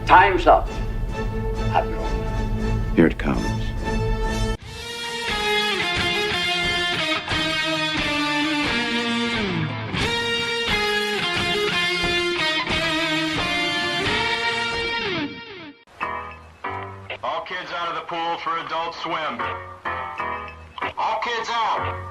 Time's up, Admiral. Here it comes. All kids out of the pool for Adult Swim. All kids out.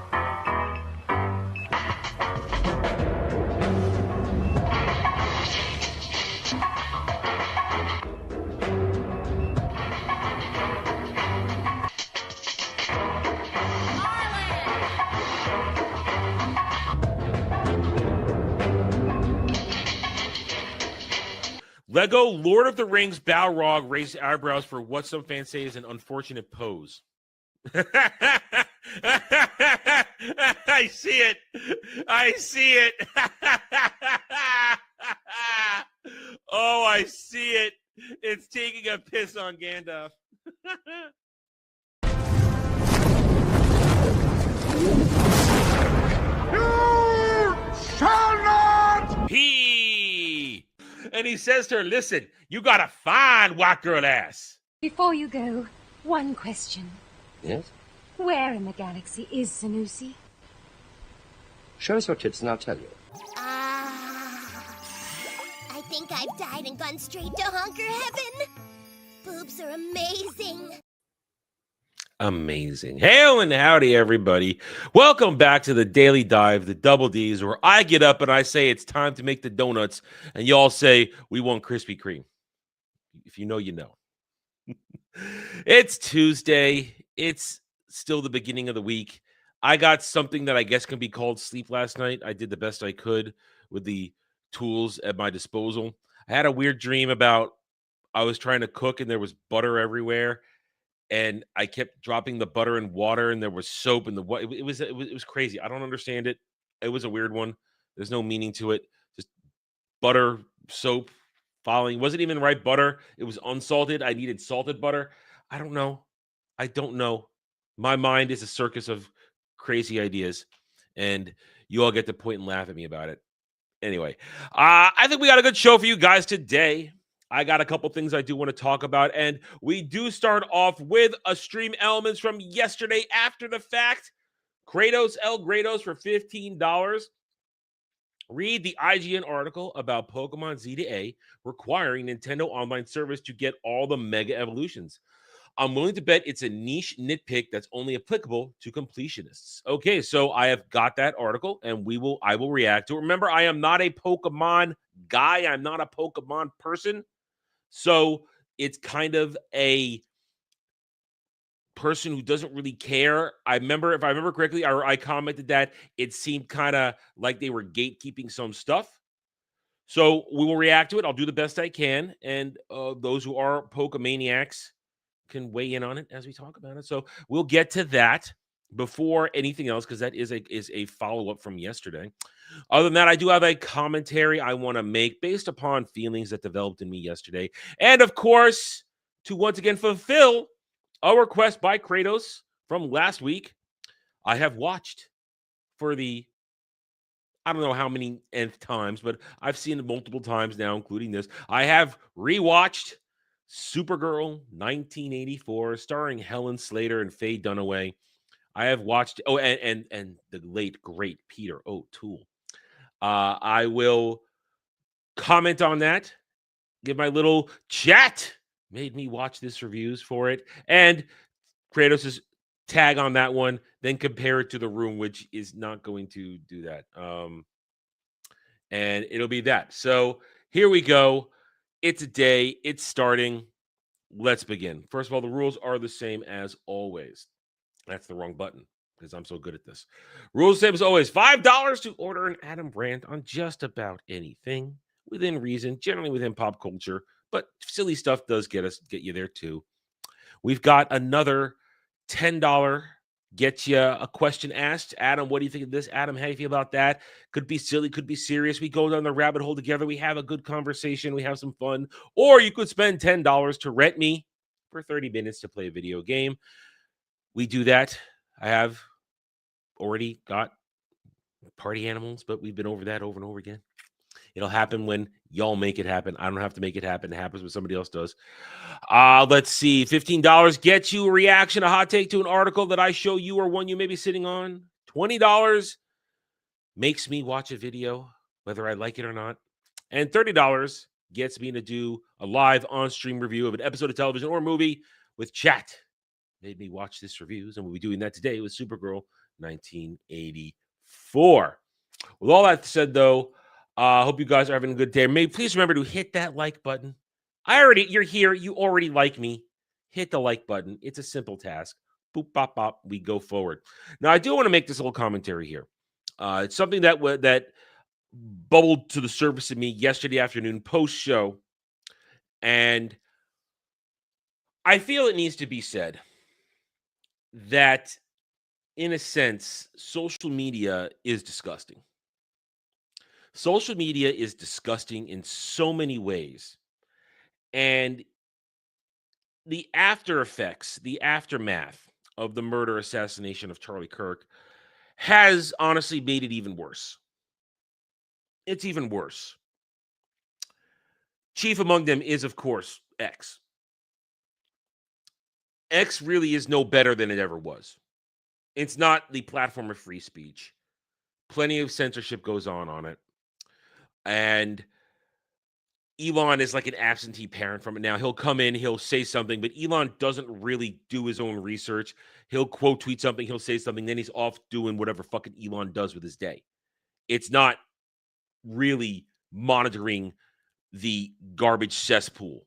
Lego Lord of the Rings Balrog raised eyebrows for what some fans say is an unfortunate pose. I see it. I see it. Oh, I see it. It's taking a piss on Gandalf. You shall not! Pee. And he says to her, listen, you got a fine white girl ass. Before you go, one question. Yes? Where in the galaxy is Sanusi? Show us your tits and I'll tell you. I think I've died and gone straight to honker heaven. Boobs are amazing. Amazing. Hail and howdy, everybody. Welcome back to the Daily Dive, the Double D's, where I get up and I say it's time to make the donuts, and y'all say we want Krispy Kreme. If you know, you know. It's Tuesday. It's still the beginning of the week. I got something that I guess can be called sleep last night. I did the best I could with the tools at my disposal. I had a weird dream about I was trying to cook and there was butter everywhere. And I kept dropping the butter in water, and there was soap in the water. It was crazy. I don't understand it. It was a weird one. There's no meaning to it. Just butter, soap, falling. It wasn't even right butter. It was unsalted. I needed salted butter. I don't know. I don't know. My mind is a circus of crazy ideas, and you all get to point and laugh at me about it. Anyway, I think we got a good show for you guys today. I got a couple things I do want to talk about, and we do start off with a stream elements from yesterday after the fact. Kratos El Grados for $15. Read the IGN article about Pokemon Z to A requiring Nintendo Online service to get all the Mega Evolutions. I'm willing to bet it's a niche nitpick that's only applicable to completionists. Okay, so I have got that article, and I will react to it. Remember, I am not a Pokemon guy. I'm not a Pokemon person. So it's kind of a person who doesn't really care. If I remember correctly, I commented that it seemed kind of like they were gatekeeping some stuff. So we will react to it. I'll do the best I can. And those who are Pokemaniacs can weigh in on it as we talk about it. So we'll get to that before anything else, because that is a follow-up from yesterday. Other than that, I do have a commentary I want to make based upon feelings that developed in me yesterday. And, of course, to once again fulfill a request by Kratos from last week, I have watched for the, I don't know how many nth times, but I've seen it multiple times now, including this. I have rewatched Supergirl 1984, starring Helen Slater and Faye Dunaway. I have watched, and the late, great Peter O'Toole. I will comment on that, give my little chat, made me watch this reviews for it, and Kratos' tag on that one, then compare it to The Room, which is not going to do that. And it'll be that. So here we go. It's a day. It's starting. Let's begin. First of all, the rules are the same as always. That's the wrong button because I'm so good at this. Rules same as always. $5 to order an Adam rant on just about anything within reason, generally within pop culture, but silly stuff does get you there too. We've got another $10 get you a question asked. Adam, what do you think of this? Adam, how do you feel about that? Could be silly, could be serious. We go down the rabbit hole together. We have a good conversation. We have some fun. Or you could spend $10 to rent me for 30 minutes to play a video game. We do that. I have already got party animals, but we've been over that over and over again. It'll happen when y'all make it happen. I don't have to make it happen. It happens when somebody else does. Let's see. $15 gets you a reaction, a hot take to an article that I show you or one you may be sitting on. $20 makes me watch a video, whether I like it or not. And $30 gets me to do a live on-stream review of an episode of television or movie with chat. Made me watch this reviews, and we'll be doing that today with Supergirl 1984. With all that said, though, I hope you guys are having a good day. Please remember to hit that like button. You're here. You already like me. Hit the like button. It's a simple task. Boop, bop, bop. We go forward. Now, I do want to make this little commentary here. It's something that bubbled to the surface of me yesterday afternoon post-show, and I feel it needs to be said that, in a sense, social media is disgusting. Social media is disgusting in so many ways. And the after effects, the aftermath of the murder assassination of Charlie Kirk has honestly made it even worse. It's even worse. Chief among them is, of course, X. X really is no better than it ever was. It's not the platform of free speech. Plenty of censorship goes on it. And Elon is like an absentee parent from it now. He'll come in, he'll say something, but Elon doesn't really do his own research. He'll quote tweet something, he'll say something, then he's off doing whatever fucking Elon does with his day. It's not really monitoring the garbage cesspool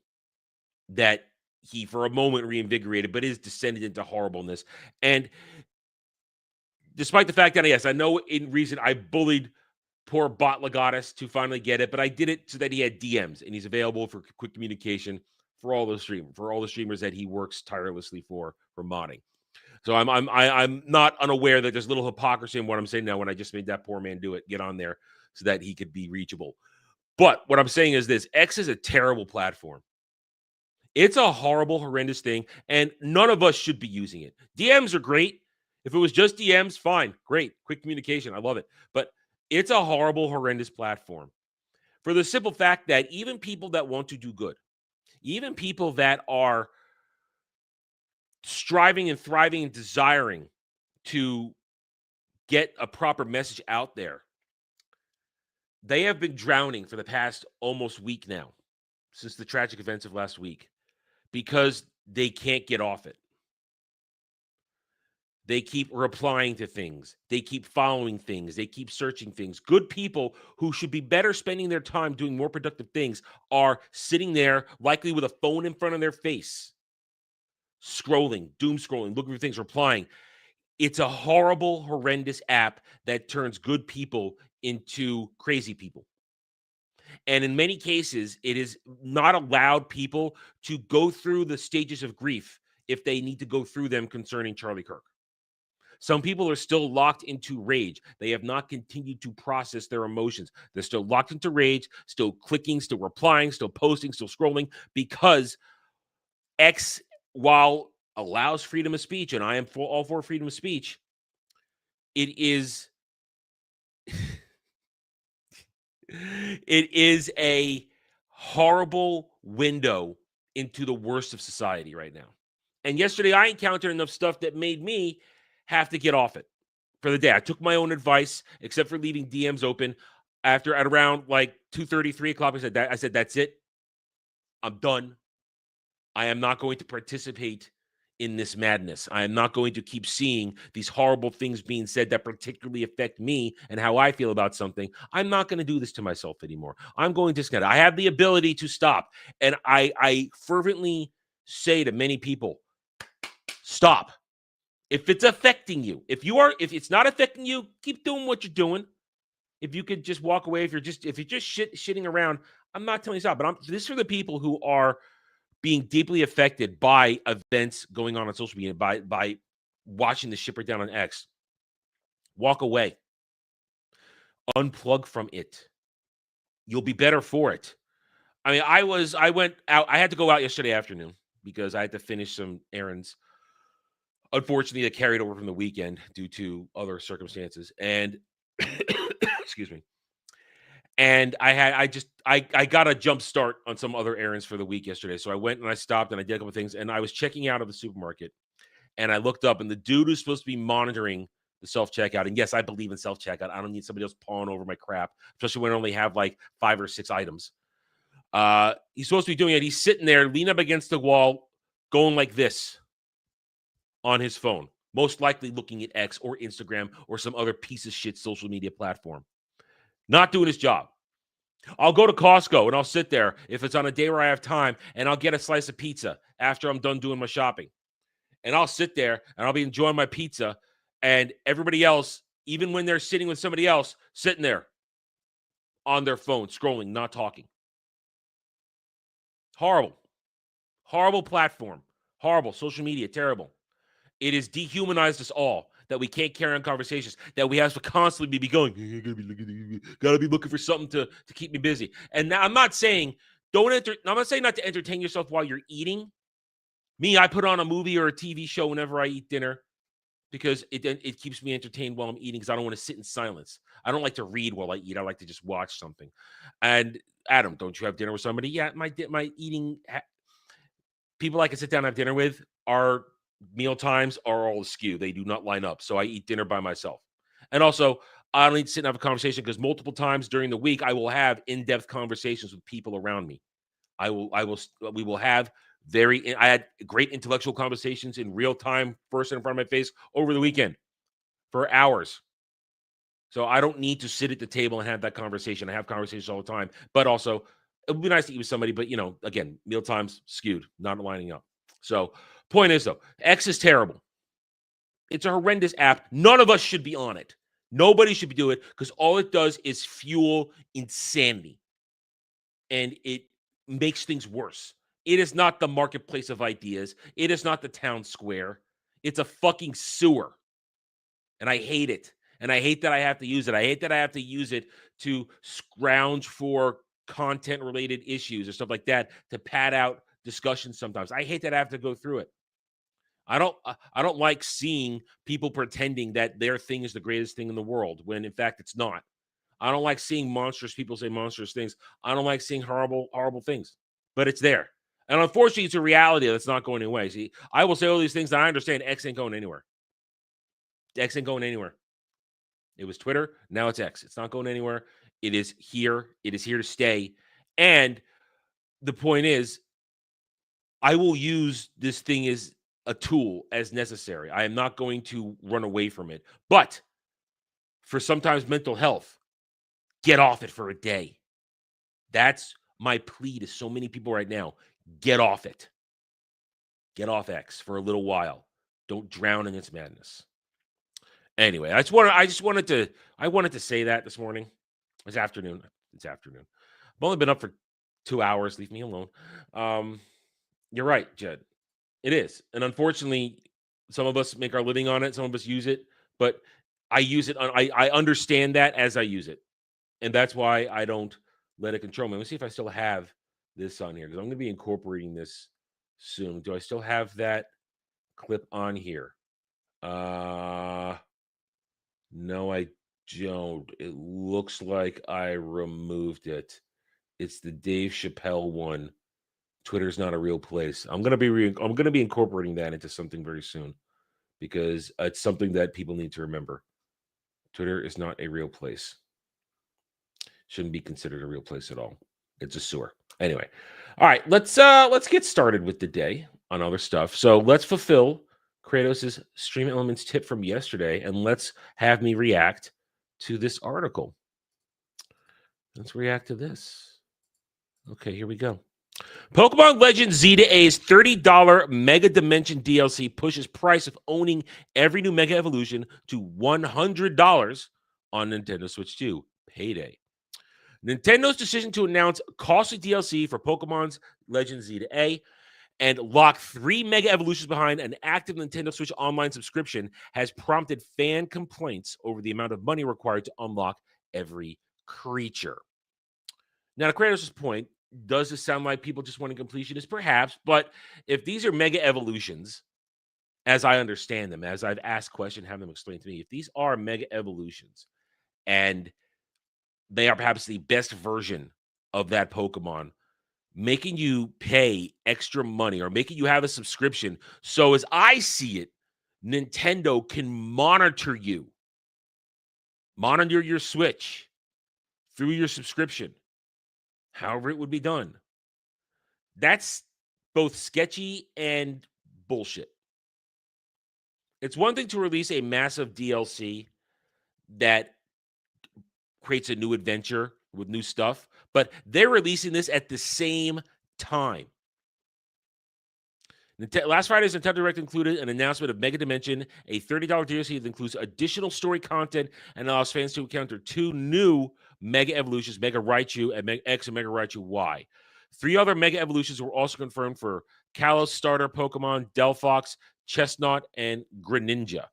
that he for a moment reinvigorated, but is descended into horribleness. And despite the fact that, yes, I know in recent I bullied poor Bot Legatus to finally get it, but I did it so that he had DMs and he's available for quick communication for all the streamers that he works tirelessly for modding. So I'm not unaware that there's a little hypocrisy in what I'm saying now when I just made that poor man get on there so that he could be reachable. But what I'm saying is this: X is a terrible platform. It's a horrible, horrendous thing, and none of us should be using it. DMs are great. If it was just DMs, fine, great, quick communication, I love it. But it's a horrible, horrendous platform for the simple fact that even people that want to do good, even people that are striving and thriving and desiring to get a proper message out there, they have been drowning for the past almost week now, since the tragic events of last week, because they can't get off it. They keep replying to things. They keep following things. They keep searching things. Good people who should be better spending their time doing more productive things are sitting there, likely with a phone in front of their face, scrolling, doom scrolling, looking for things, replying. It's a horrible, horrendous app that turns good people into crazy people. And in many cases, it has not allowed people to go through the stages of grief if they need to go through them concerning Charlie Kirk. Some people are still locked into rage. They have not continued to process their emotions. They're still locked into rage, still clicking, still replying, still posting, still scrolling, because X, while allows freedom of speech, and I am all for freedom of speech, it is a horrible window into the worst of society right now. And yesterday I encountered enough stuff that made me have to get off it for the day. I took my own advice, except for leaving DMs open at around like 2:30, 3 o'clock. I said, that's it. I'm done. I am not going to participate in this madness. I am not going to keep seeing these horrible things being said that particularly affect me and how I feel about something. I'm not going to do this to myself anymore. I'm going to stop. I have the ability to stop. And I fervently say to many people, stop. If it's affecting you, if it's not affecting you, keep doing what you're doing. If you could just walk away, if you're just shitting around, I'm not telling you stop. But this is for the people who are being deeply affected by events going on social media, by watching the shipper down on X. Walk away. Unplug from it. You'll be better for it. I mean, I went out. I had to go out yesterday afternoon because I had to finish some errands. Unfortunately, that carried over from the weekend due to other circumstances. And excuse me. And I got a jump start on some other errands for the week yesterday. So I went and I stopped and I did a couple of things, and I was checking out of the supermarket, and I looked up, and the dude who's supposed to be monitoring the self-checkout, and yes, I believe in self-checkout. I don't need somebody else pawing over my crap, especially when I only have like 5 or 6 items. He's supposed to be doing it. He's sitting there, leaning up against the wall, going like this on his phone, most likely looking at X or Instagram or some other piece of shit social media platform. Not doing his job. I'll go to Costco and I'll sit there if it's on a day where I have time, and I'll get a slice of pizza after I'm done doing my shopping. And I'll sit there and I'll be enjoying my pizza, and everybody else, even when they're sitting with somebody else, sitting there on their phone, scrolling, not talking. Horrible. Horrible platform. Horrible. Social media, terrible. It has dehumanized us all, that we can't carry on conversations, that we have to constantly be going, gotta be looking for something to keep me busy. And now I'm not saying I'm not saying not to entertain yourself while you're eating. Me, I put on a movie or a TV show whenever I eat dinner because it keeps me entertained while I'm eating, because I don't want to sit in silence. I don't like to read while I eat. I like to just watch something. And Adam, don't you have dinner with somebody? Yeah, my eating people I can sit down and have dinner with, our meal times are all askew. They do not line up. So I eat dinner by myself. And also, I don't need to sit and have a conversation, because multiple times during the week I will have in-depth conversations with people around me. We will have I had great intellectual conversations in real time, first in front of my face over the weekend for hours. So I don't need to sit at the table and have that conversation. I have conversations all the time, but also it would be nice to eat with somebody, but again, meal times skewed, not lining up. So point is though, X is terrible. It's a horrendous app. None of us should be on it. Nobody should be doing it, because all it does is fuel insanity. And it makes things worse. It is not the marketplace of ideas. It is not the town square. It's a fucking sewer. And I hate it. And I hate that I have to use it. I hate that I have to use it to scrounge for content-related issues or stuff like that to pad out discussions sometimes. I hate that I have to go through it. I don't like seeing people pretending that their thing is the greatest thing in the world when, in fact, it's not. I don't like seeing monstrous people say monstrous things. I don't like seeing horrible, horrible things. But it's there. And unfortunately, it's a reality that's not going away. See, I will say all these things that I understand. X ain't going anywhere. X ain't going anywhere. It was Twitter. Now it's X. It's not going anywhere. It is here. It is here to stay. And the point is, I will use this thing as a tool as necessary. I am not going to run away from it. But for sometimes mental health, get off it for a day. That's my plea to so many people right now. Get off it. Get off X for a little while. Don't drown in its madness. Anyway, I wanted to say that this morning. It's afternoon. I've only been up for 2 hours. Leave me alone. You're right, Jed. It is. And unfortunately, some of us make our living on it. Some of us use it. But I use it. I understand that as I use it. And that's why I don't let it control me. Let me see if I still have this on here, because I'm going to be incorporating this soon. Do I still have that clip on here? No, I don't. It looks like I removed it. It's the Dave Chappelle one. Twitter's not a real place. I'm going to be incorporating that into something very soon, because it's something that people need to remember. Twitter is not a real place. Shouldn't be considered a real place at all. It's a sewer. Anyway, all right, let's get started with the day on other stuff. So let's fulfill Kratos' Stream Elements tip from yesterday, and let's have me react to this article. Let's react to this. Okay, here we go. Pokemon Legends Z to A's $30 Mega Dimension DLC pushes price of owning every new Mega Evolution to $100 on Nintendo Switch 2 payday. Nintendo's decision to announce costly DLC for Pokemon's Legends Z to A and lock 3 Mega Evolutions behind an active Nintendo Switch Online subscription has prompted fan complaints over the amount of money required to unlock every creature. Now, to Kratos' point, does this sound like people just wanting completionists? Perhaps, but if these are Mega Evolutions, as I understand them, as I've asked questions, have them explained to me, if these are Mega Evolutions and they are perhaps the best version of that Pokemon, making you pay extra money or making you have a subscription. So as I see it, Nintendo can monitor your Switch through your subscription, however it would be done. That's both sketchy and bullshit. It's one thing to release a massive DLC that creates a new adventure with new stuff, but they're releasing this at the same time. Last Friday's Nintendo Direct included an announcement of Mega Dimension, a $30 DLC that includes additional story content and allows fans to encounter 2 new Mega Evolutions, Mega Raichu and Mega X and Mega Raichu Y. 3 other Mega Evolutions were also confirmed for Kalos starter Pokemon, Delphox, Chestnut, and Greninja,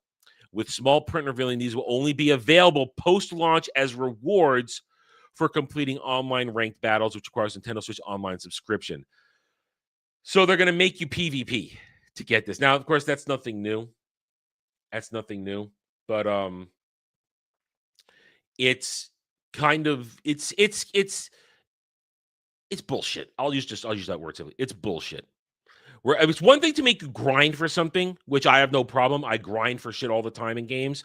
with small print revealing these will only be available post-launch as rewards for completing online ranked battles, which requires Nintendo Switch Online subscription. So they're going to make you PvP to get this. Now, of course, that's nothing new. But it's kind of it's bullshit. I'll use that word simply. It's bullshit. Where it's one thing to make you grind for something, which I have no problem. I grind for shit all the time in games.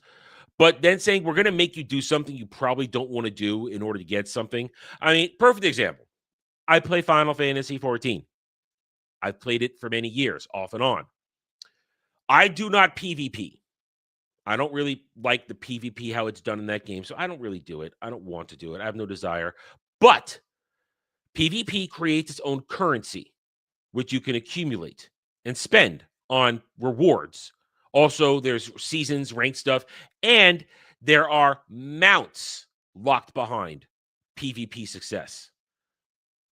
But then saying we're going to make you do something you probably don't want to do in order to get something. I mean, perfect example. I play Final Fantasy 14. I've played it for many years, off and on. I do not PvP. I don't really like the PvP, how it's done in that game, so I don't really do it. I don't want to do it. I have no desire. But PvP creates its own currency, which you can accumulate and spend on rewards. Also, there's seasons, ranked stuff, and there are mounts locked behind PvP success.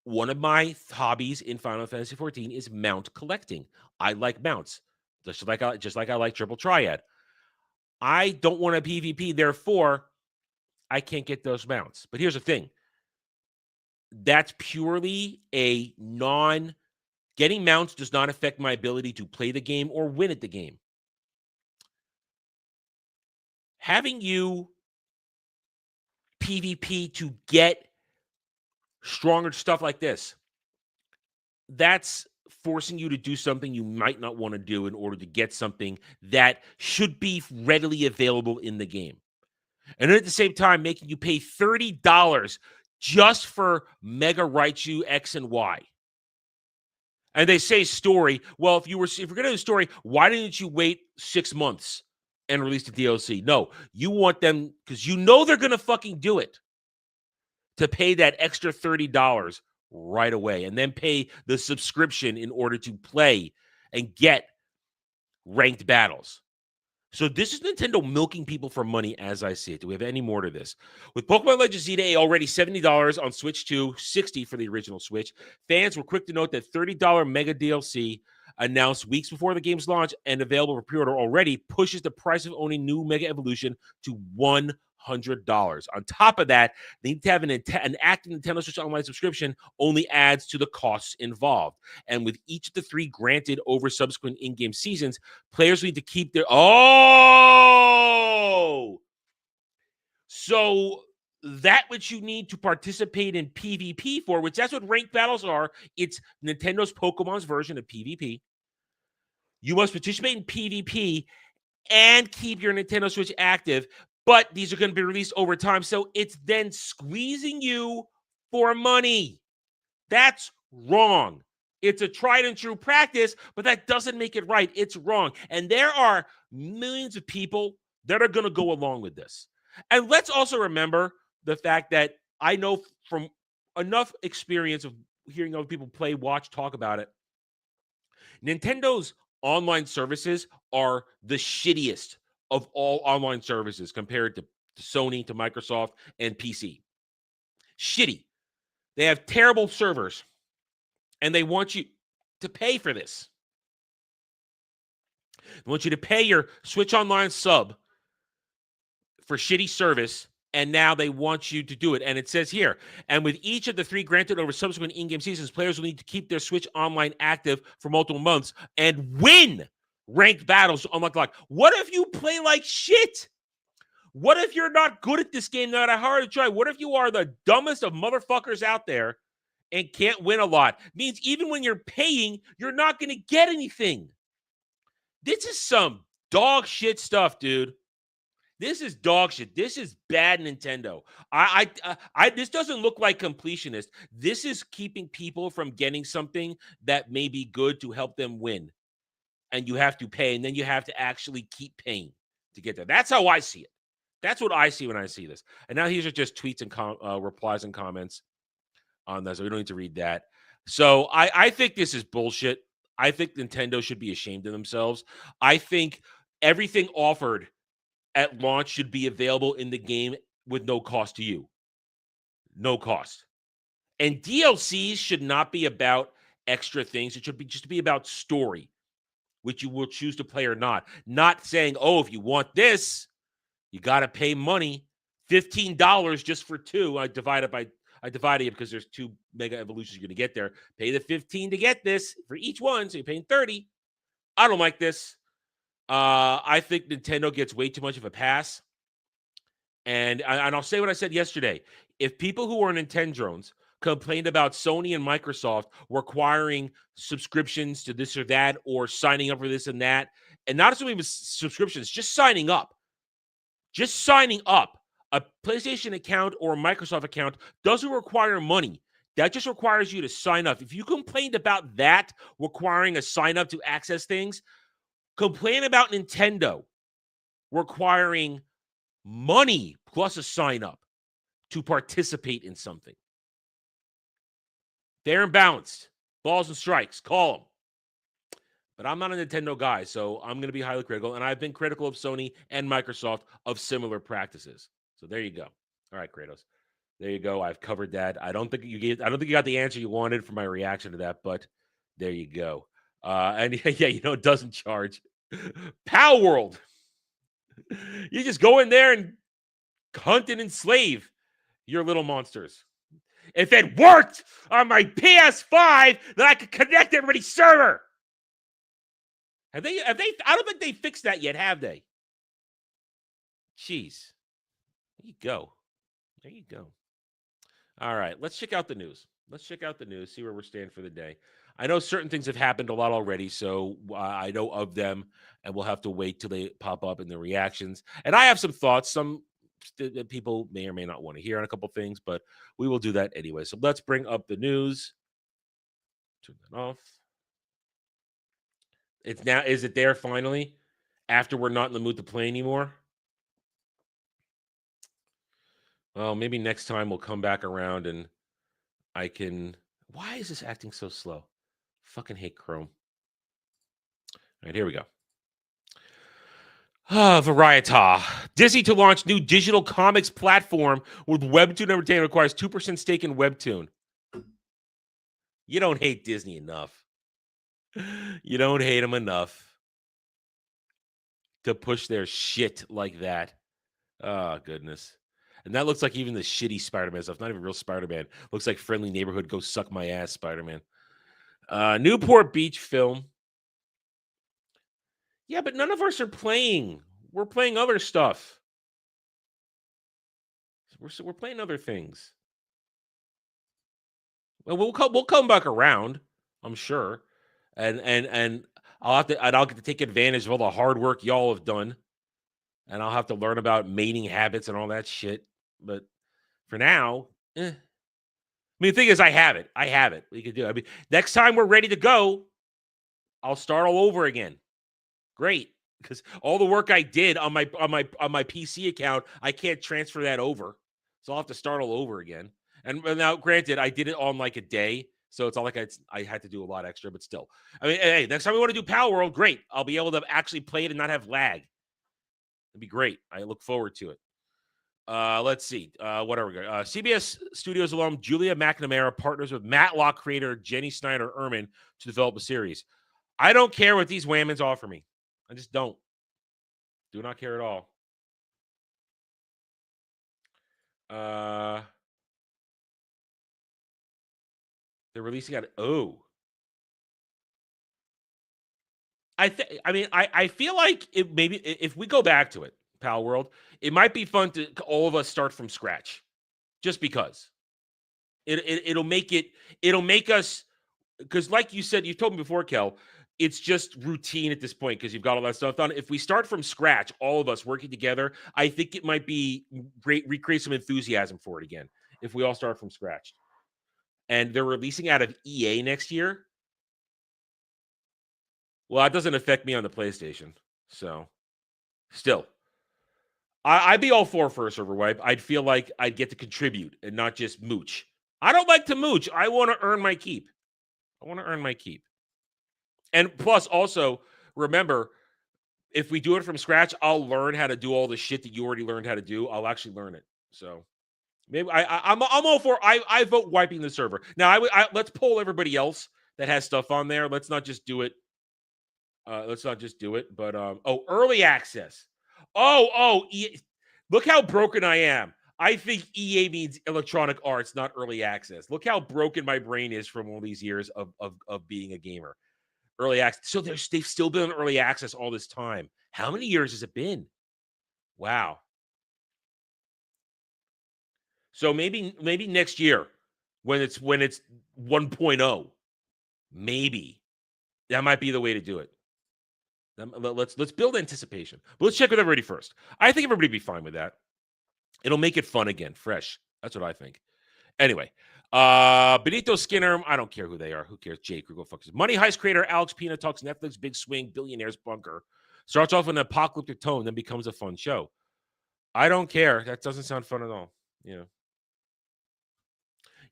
One of my hobbies in Final Fantasy 14 is mount collecting. I like mounts, just like I like Triple Triad. I don't want a PvP, therefore, I can't get those mounts. But here's the thing. That's purely a getting mounts does not affect my ability to play the game or win at the game. Having you PvP to get stronger stuff like this, that's forcing you to do something you might not want to do in order to get something that should be readily available in the game. And then at the same time, making you pay $30 just for Mega Raichu X and Y. And they say story. Well, if you're going to do a story, why didn't you wait 6 months and release the DLC? No, you want them, because you know they're going to fucking do it, to pay that extra $30 right away and then pay the subscription in order to play and get ranked battles. So this is Nintendo milking people for money as I see it. Do we have any more to this? With Pokemon Legends Z already $70 on Switch 2, $60 for the original Switch, fans were quick to note that $30 Mega DLC announced weeks before the game's launch and available for pre-order already pushes the price of owning new Mega Evolution to $100. On top of that, they need to have an active Nintendo Switch Online subscription only adds to the costs involved. And with each of the 3 granted over subsequent in-game seasons, players need to keep their... So that which you need to participate in PvP for, which that's what ranked battles are, it's Nintendo's Pokemon's version of PvP. You must participate in PvP and keep your Nintendo Switch active, but these are going to be released over time, so it's then squeezing you for money. That's wrong. It's a tried and true practice, but that doesn't make it right. It's wrong. And there are millions of people that are going to go along with this. And let's also remember the fact that I know from enough experience of hearing other people play, watch, talk about it, Nintendo's online services are the shittiest of all online services compared to Sony, to Microsoft, and PC. Shitty. They have terrible servers, and they want you to pay for this. They want you to pay your Switch Online sub for shitty service, and now they want you to do it. And it says here, and with each of the 3 granted over subsequent in-game seasons, players will need to keep their Switch Online active for multiple months and win ranked battles to unlock. What if you play like shit? What if you're not good at this game, no matter how hard you try? What if you are the dumbest of motherfuckers out there and can't win a lot? Means even when you're paying, you're not going to get anything. This is some dog shit stuff, dude. This is dog shit. This is bad Nintendo. This doesn't look like completionist. This is keeping people from getting something that may be good to help them win. And you have to pay, and then you have to actually keep paying to get there. That's how I see it. That's what I see when I see this. And now these are just tweets and replies and comments on this. So we don't need to read that. So I think this is bullshit. I think Nintendo should be ashamed of themselves. I think everything offered at launch should be available in the game with no cost to you. No cost. And DLCs should not be about extra things. It should be just be about story, which you will choose to play or not. Not saying, oh, if you want this, you got to pay money, $15 just for 2. I divided it because there's 2 Mega Evolutions you're going to get there. Pay the $15 to get this for each one, so you're paying $30. I don't like this. I think Nintendo gets way too much of a pass. And I'll say what I said yesterday. If people who are Nintendrons complained about Sony and Microsoft requiring subscriptions to this or that, or signing up for this and that, and not assuming with subscriptions, just signing up. Just signing up. A PlayStation account or a Microsoft account doesn't require money. That just requires you to sign up. If you complained about that requiring a sign up to access things, complain about Nintendo requiring money plus a sign up to participate in something. Fair and balanced. Balls and strikes. Call them. But I'm not a Nintendo guy, so I'm going to be highly critical. And I've been critical of Sony and Microsoft of similar practices. So there you go. All right, Kratos. There you go. I've covered that. I don't think you got the answer you wanted for my reaction to that, but there you go. And yeah, it doesn't charge. Pow World. You just go in there and hunt and enslave your little monsters. If it worked on my PS5, then I could connect everybody's server. Have they? I don't think they fixed that yet, have they? Jeez. There you go. All right, let's check out the news. See where we're standing for the day. I know certain things have happened a lot already, so I know of them, and we'll have to wait till they pop up in the reactions. And I have some thoughts, some that people may or may not want to hear on a couple things, but we will do that anyway. So let's bring up the news. Turn that off. Is it there finally? After we're not in the mood to play anymore? Well, maybe next time we'll come back around and I can... Why is this acting so slow? Fucking hate Chrome. All right, here we go. Variety. Disney to launch new digital comics platform with Webtoon Entertainment requires 2% stake in Webtoon. You don't hate Disney enough. You don't hate them enough to push their shit like that. Oh, goodness. And that looks like even the shitty Spider-Man stuff. Not even real Spider-Man. Looks like Friendly Neighborhood, go suck my ass, Spider-Man. Newport Beach film. Yeah, but none of us are playing. We're playing other stuff. We're playing other things. Well, we'll come back around, I'm sure. And I'll get to take advantage of all the hard work y'all have done. And I'll have to learn about mating habits and all that shit. But for now, I mean, the thing is, I have it. We can do it. I mean, next time we're ready to go, I'll start all over again. Great. Because all the work I did on my PC account, I can't transfer that over. So I'll have to start all over again. And now, granted, I did it on like a day. So it's not like I had to do a lot extra, but still. I mean, hey, next time we want to do Power World, great. I'll be able to actually play it and not have lag. It'd be great. I look forward to it. Let's see. What are we going? CBS Studios alum Julia McNamara partners with Matlock creator Jenny Snyder Erman to develop a series. I don't care what these whammons offer me. I just don't. Do not care at all. They're releasing it. Oh. I feel like it maybe if we go back to it, Pal World. It might be fun to all of us start from scratch, just because it'll make us, because like you said, you told me before, Kel, it's just routine at this point because you've got all that stuff done. If we start from scratch, all of us working together, I think it might be great, recreate some enthusiasm for it again if we all start from scratch. And they're releasing out of EA next year. Well, it doesn't affect me on the PlayStation. So, still, I'd be all for a server wipe. I'd feel like I'd get to contribute and not just mooch. I don't like to mooch. I want to earn my keep. And plus, also, remember, if we do it from scratch, I'll learn how to do all the shit that you already learned how to do. I'll actually learn it. So maybe I'm all for. I vote wiping the server. Now, let's poll everybody else that has stuff on there. Let's not just do it. But early access. Look how broken I am. I think EA means Electronic Arts, not early access. Look how broken my brain is from all these years of being a gamer. Early access. So they've still been in early access all this time. How many years has it been? Wow. So maybe next year when it's 1.0, maybe that might be the way to do it. Let's build anticipation. But let's check with everybody first. I think everybody would be fine with that. It'll make it fun again, fresh. That's what I think. Anyway, Benito Skinner, I don't care who they are. Who cares? Jake, go fuck his. Money Heist creator Alex Pina talks Netflix big swing, billionaires bunker. Starts off in an apocalyptic tone, then becomes a fun show. I don't care. That doesn't sound fun at all.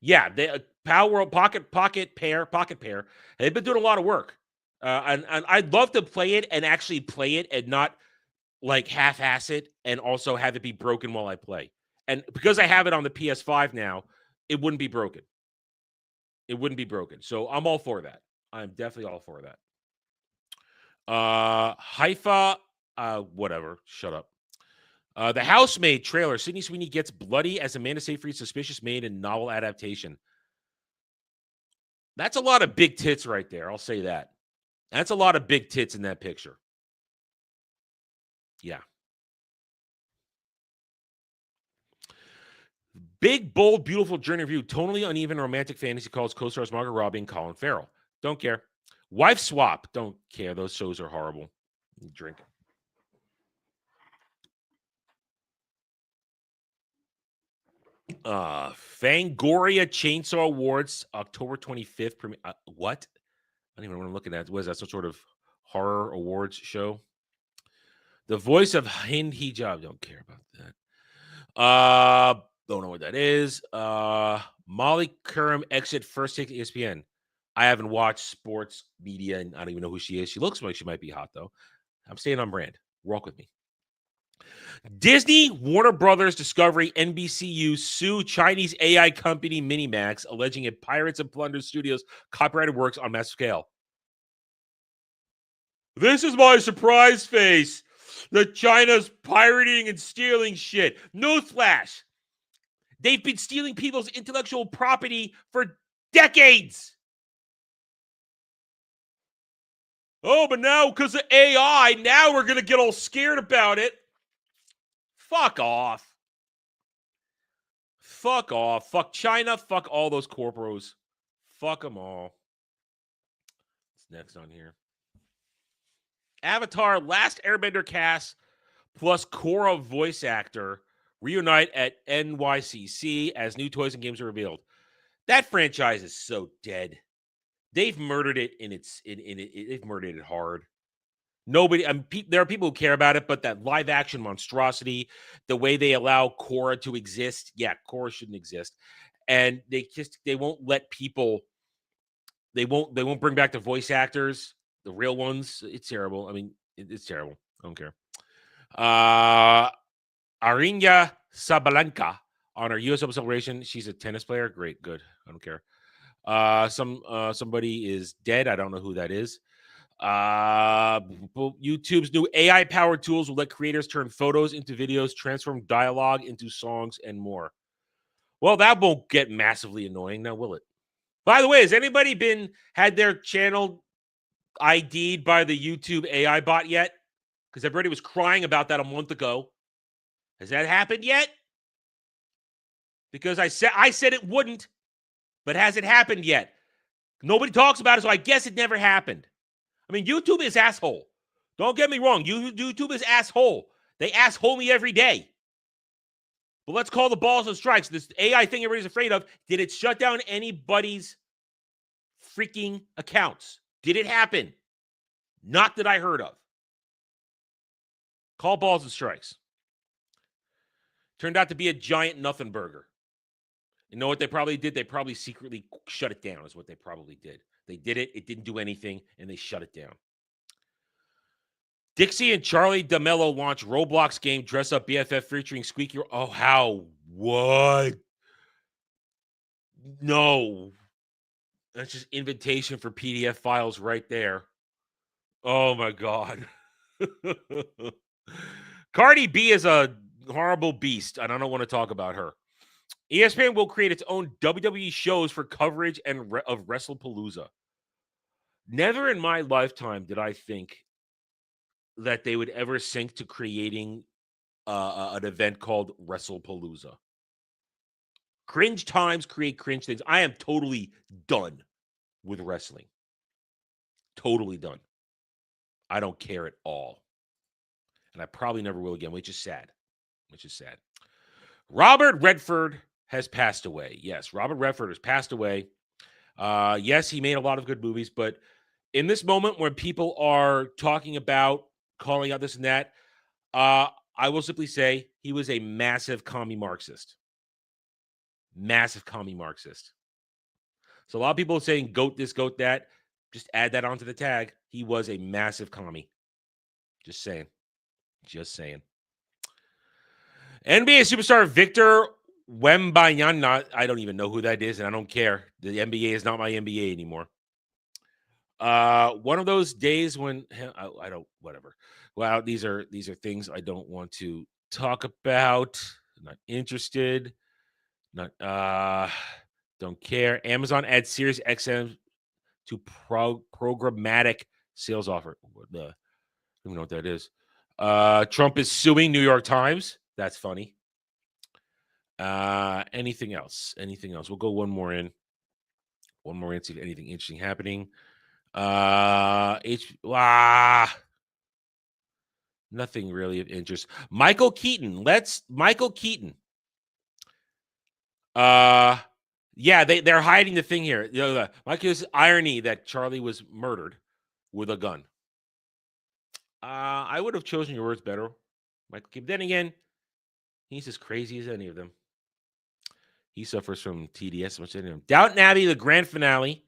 Yeah, they Power World Pocket Pair. They've been doing a lot of work. And I'd love to play it and actually play it and not like half-ass it and also have it be broken while I play. And because I have it on the PS5 now, it wouldn't be broken. So I'm all for that. I'm definitely all for that. Haifa, whatever. Shut up. The Housemaid trailer. Sydney Sweeney gets bloody as Amanda Seyfried's suspicious maid in novel adaptation. That's a lot of big tits right there. I'll say that. That's a lot of big tits in that picture. Yeah. Big, bold, beautiful journey review. Tonally uneven romantic fantasy calls co-stars Margot Robbie and Colin Farrell. Don't care. Wife Swap. Don't care. Those shows are horrible. Drink. Fangoria Chainsaw Awards, October 25th. What? I don't even know what I'm looking at. Was that some sort of horror awards show? The voice of Hind Hijab. Don't care about that. Don't know what that is. Molly Curran exit first take to ESPN. I haven't watched sports media and I don't even know who she is. She looks like she might be hot though. I'm staying on brand. Walk with me. Disney, Warner Brothers, Discovery, NBCU sue Chinese AI company Minimax, alleging it pirates and plunders studios' copyrighted works on massive scale. This is my surprise face. That China's pirating and stealing shit. Newsflash. They've been stealing people's intellectual property for decades. Oh, but now because of AI, now we're going to get all scared about it. Fuck off. Fuck off. Fuck China. Fuck all those corporos. Fuck them all. What's next on here? Avatar Last Airbender cast plus Korra voice actor reunite at NYCC as new toys and games are revealed. That franchise is so dead. They've murdered it they've murdered it hard. Nobody, there are people who care about it, but that live action monstrosity, the way they allow Korra to exist, yeah, Korra shouldn't exist. And they won't let people, they won't bring back the voice actors, the real ones. It's terrible. I mean, it's terrible. I don't care. Arinya Sabalenka on her U.S. Open celebration. She's a tennis player. Great, good. I don't care. Somebody is dead. I don't know who that is. YouTube's new AI-powered tools will let creators turn photos into videos, transform dialogue into songs, and more. Well, that won't get massively annoying, now will it? By the way, has anybody had their channel ID'd by the YouTube AI bot yet? Because everybody was crying about that a month ago. Has that happened yet? Because I said it wouldn't, but has it happened yet? Nobody talks about it, so I guess it never happened. I mean, YouTube is asshole. Don't get me wrong. YouTube is asshole. They asshole me every day. But let's call the balls and strikes. This AI thing everybody's afraid of, did it shut down anybody's freaking accounts? Did it happen? Not that I heard of. Call balls and strikes. Turned out to be a giant nothing burger. You know what they probably did? They probably secretly shut it down is what they probably did. They did it. It didn't do anything, and they shut it down. Dixie and Charlie D'Amelio launch Roblox game Dress Up BFF featuring Squeaky. Oh, how? What? No. That's just invitation for PDF files right there. Oh, my God. Cardi B is a horrible beast, and I don't want to talk about her. ESPN will create its own WWE shows for coverage of WrestlePalooza. Never in my lifetime did I think that they would ever sink to creating an event called WrestlePalooza. Cringe times create cringe things. I am totally done with wrestling. Totally done. I don't care at all. And I probably never will again, which is sad. Robert Redford has passed away. Yes, Robert Redford has passed away. Yes, he made a lot of good movies, but in this moment when people are talking about calling out this and that, I will simply say he was a massive commie Marxist. Massive commie Marxist. So a lot of people saying goat this, goat that. Just add that onto the tag. He was a massive commie. Just saying. NBA superstar Victor Wembanyama. I don't even know who that is, and I don't care. The NBA is not my NBA anymore. One of those days when I don't, whatever. Well, these are things I don't want to talk about. Not interested. Don't care. Amazon adds Sirius XM to programmatic sales offer. I don't even know what that is. Trump is suing New York Times. That's funny. Anything else? We'll go one more in. See if anything interesting happening. Nothing really of interest. Michael Keaton. Yeah, they're hiding the thing here. You know, Michael's irony that Charlie was murdered with a gun. I would have chosen your words better, Michael Keaton. Then again, he's as crazy as any of them. He suffers from TDS. Much any of them. Downton Abbey, the grand finale,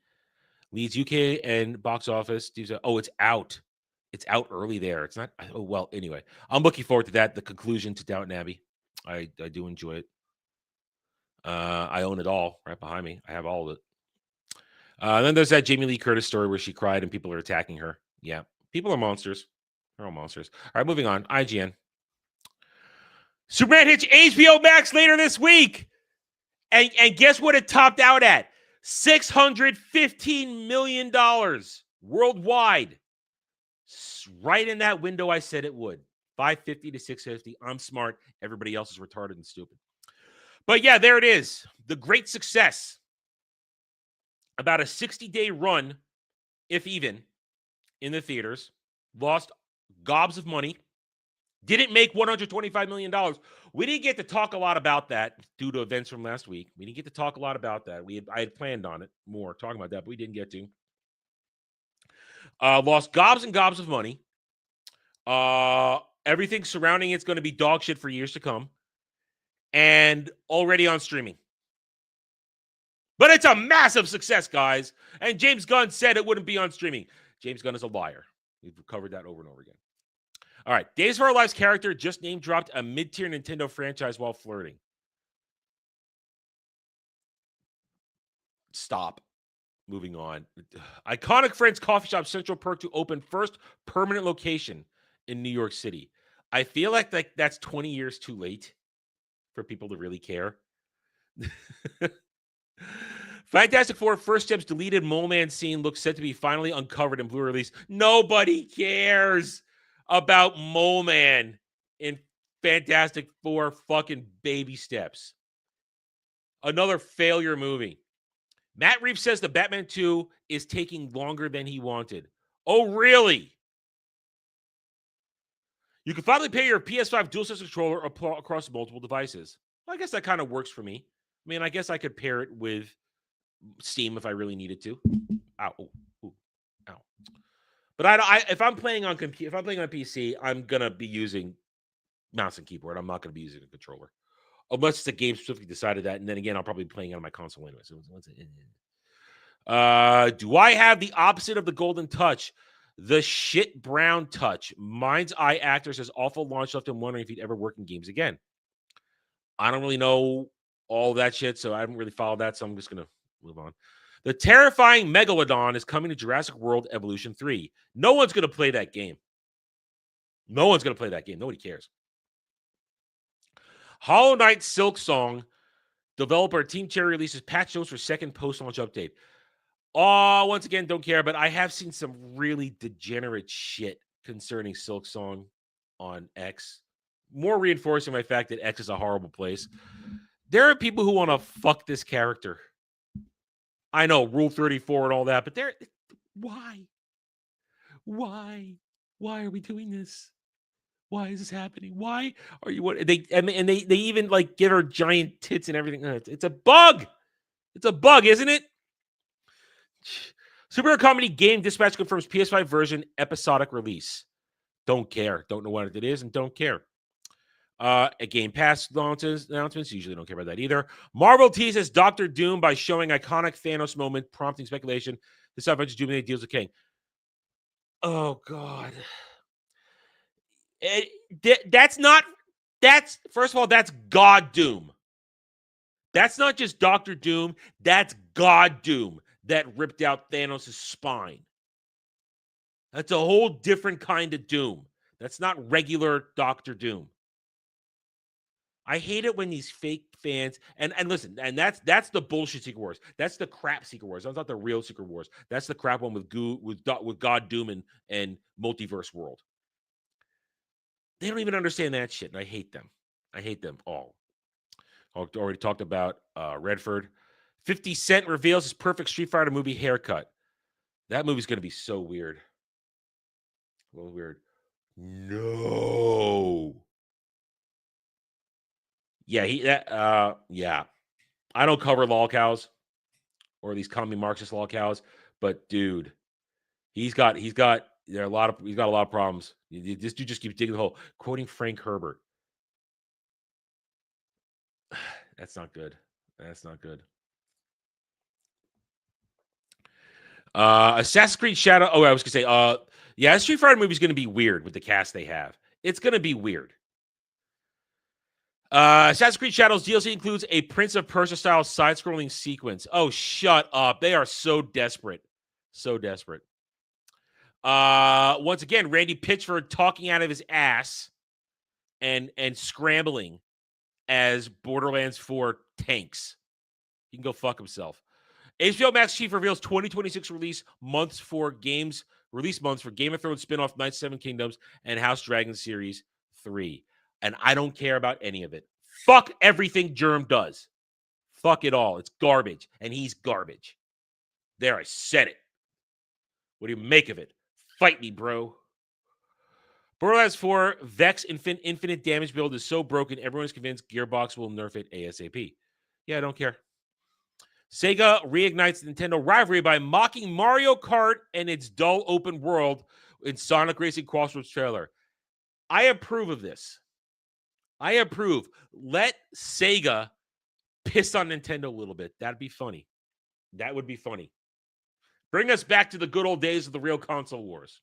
leads UK and box office. Oh, it's out. It's out early there. It's not. Oh, well, anyway, I'm looking forward to that. The conclusion to Downton Abbey. I do enjoy it. I own it all right behind me. I have all of it. Then there's that Jamie Lee Curtis story where she cried and people are attacking her. Yeah, people are monsters. They're all monsters. All right, moving on. IGN. Superman hits HBO Max later this week. And guess what it topped out at? $615 million worldwide. Right in that window I said it would. 550 to 650. I'm smart. Everybody else is retarded and stupid. But yeah, there it is. The great success. About a 60-day run, if even, in the theaters. Lost gobs of money. Didn't make $125 million. We didn't get to talk a lot about that due to events from last week. We didn't get to talk a lot about that. I had planned on it more, talking about that, but we didn't get to. Lost gobs and gobs of money. Everything surrounding it's going to be dog shit for years to come. And already on streaming. But it's a massive success, guys. And James Gunn said it wouldn't be on streaming. James Gunn is a liar. We've covered that over and over again. All right. Days of Our Lives character just name-dropped a mid-tier Nintendo franchise while flirting. Stop. Moving on. Iconic Friends Coffee Shop Central Perk to open first permanent location in New York City. I feel like that's 20 years too late for people to really care. Fantastic Four First Steps deleted Mole Man scene looks set to be finally uncovered in Blu-ray release. Nobody cares about Mole Man in Fantastic Four fucking baby steps. Another failure movie. Matt Reeves says the Batman 2 is taking longer than he wanted. Oh, really? You can finally pair your PS5 DualSense controller across multiple devices. Well, I guess that kind of works for me. I mean, I guess I could pair it with Steam if I really needed to. Ow, ooh, ow. But if I'm playing on PC, I'm gonna be using mouse and keyboard. I'm not gonna be using a controller, unless the game specifically decided that. And then again, I'll probably be playing it on my console anyway. So do I have the opposite of the golden touch? The shit brown touch. Mind's Eye actor says awful launch left him wondering if he'd ever work in games again. I don't really know all that shit, so I haven't really followed that, so I'm just gonna move on. The terrifying Megalodon is coming to Jurassic World Evolution 3. No one's gonna play that game. No one's gonna play that game. Nobody cares. Hollow Knight Silk Song developer Team Cherry releases patch notes for second post-launch update. Oh, once again, don't care, but I have seen some really degenerate shit concerning Silk Song on X. More reinforcing my fact that X is a horrible place. There are people who want to fuck this character. I know, Rule 34 and all that, but why? Why? Why are we doing this? Why is this happening? Why are you what they even like give her giant tits and everything? It's a bug. It's a bug, isn't it? Superhero comedy game Dispatch confirms PS5 version episodic release. Don't care. Don't know what it is and don't care. A Game Pass announcements. Usually don't care about that either. Marvel teases Doctor Doom by showing iconic Thanos moment, prompting speculation. This Avengers Doom deals with King. Oh, God. That's first of all, that's God Doom. That's not just Doctor Doom. That's God Doom that ripped out Thanos' spine. That's a whole different kind of Doom. That's not regular Doctor Doom. I hate it when these fake fans and listen, and that's the bullshit Secret Wars. That's the crap Secret Wars. That's not the real Secret Wars. That's the crap one with God Doom and Multiverse World. They don't even understand that shit, and I hate them. I hate them all. Already talked about Redford. 50 Cent reveals his perfect Street Fighter movie haircut. That movie's going to be so weird. A little weird. No. Yeah, yeah. I don't cover lolcows or these commie Marxist lolcows, but dude, he's got a lot of problems. This dude just keeps digging the hole. Quoting Frank Herbert. That's not good. That's not good. Assassin's Creed Shadow. Oh, I was gonna say, yeah, Street Fighter movie is gonna be weird with the cast they have. It's gonna be weird. Assassin's Creed Shadows DLC includes a Prince of Persia style side-scrolling sequence. Oh, shut up! They are so desperate, so desperate. Once again, Randy Pitchford talking out of his ass and scrambling as Borderlands 4 tanks. He can go fuck himself. HBO Max chief reveals 2026 release months for Game of Thrones spinoff Knights 7 Kingdoms and House Dragon Series 3. And I don't care about any of it. Fuck everything Germ does. Fuck it all. It's garbage. And he's garbage. There, I said it. What do you make of it? Fight me, bro. Borderlands 4 Vex infinite damage build is so broken, everyone is convinced Gearbox will nerf it ASAP. Yeah, I don't care. Sega reignites Nintendo rivalry by mocking Mario Kart and its dull open world in Sonic Racing Crossroads trailer. I approve of this. I approve. Let Sega piss on Nintendo a little bit. That'd be funny. That would be funny. Bring us back to the good old days of the real console wars.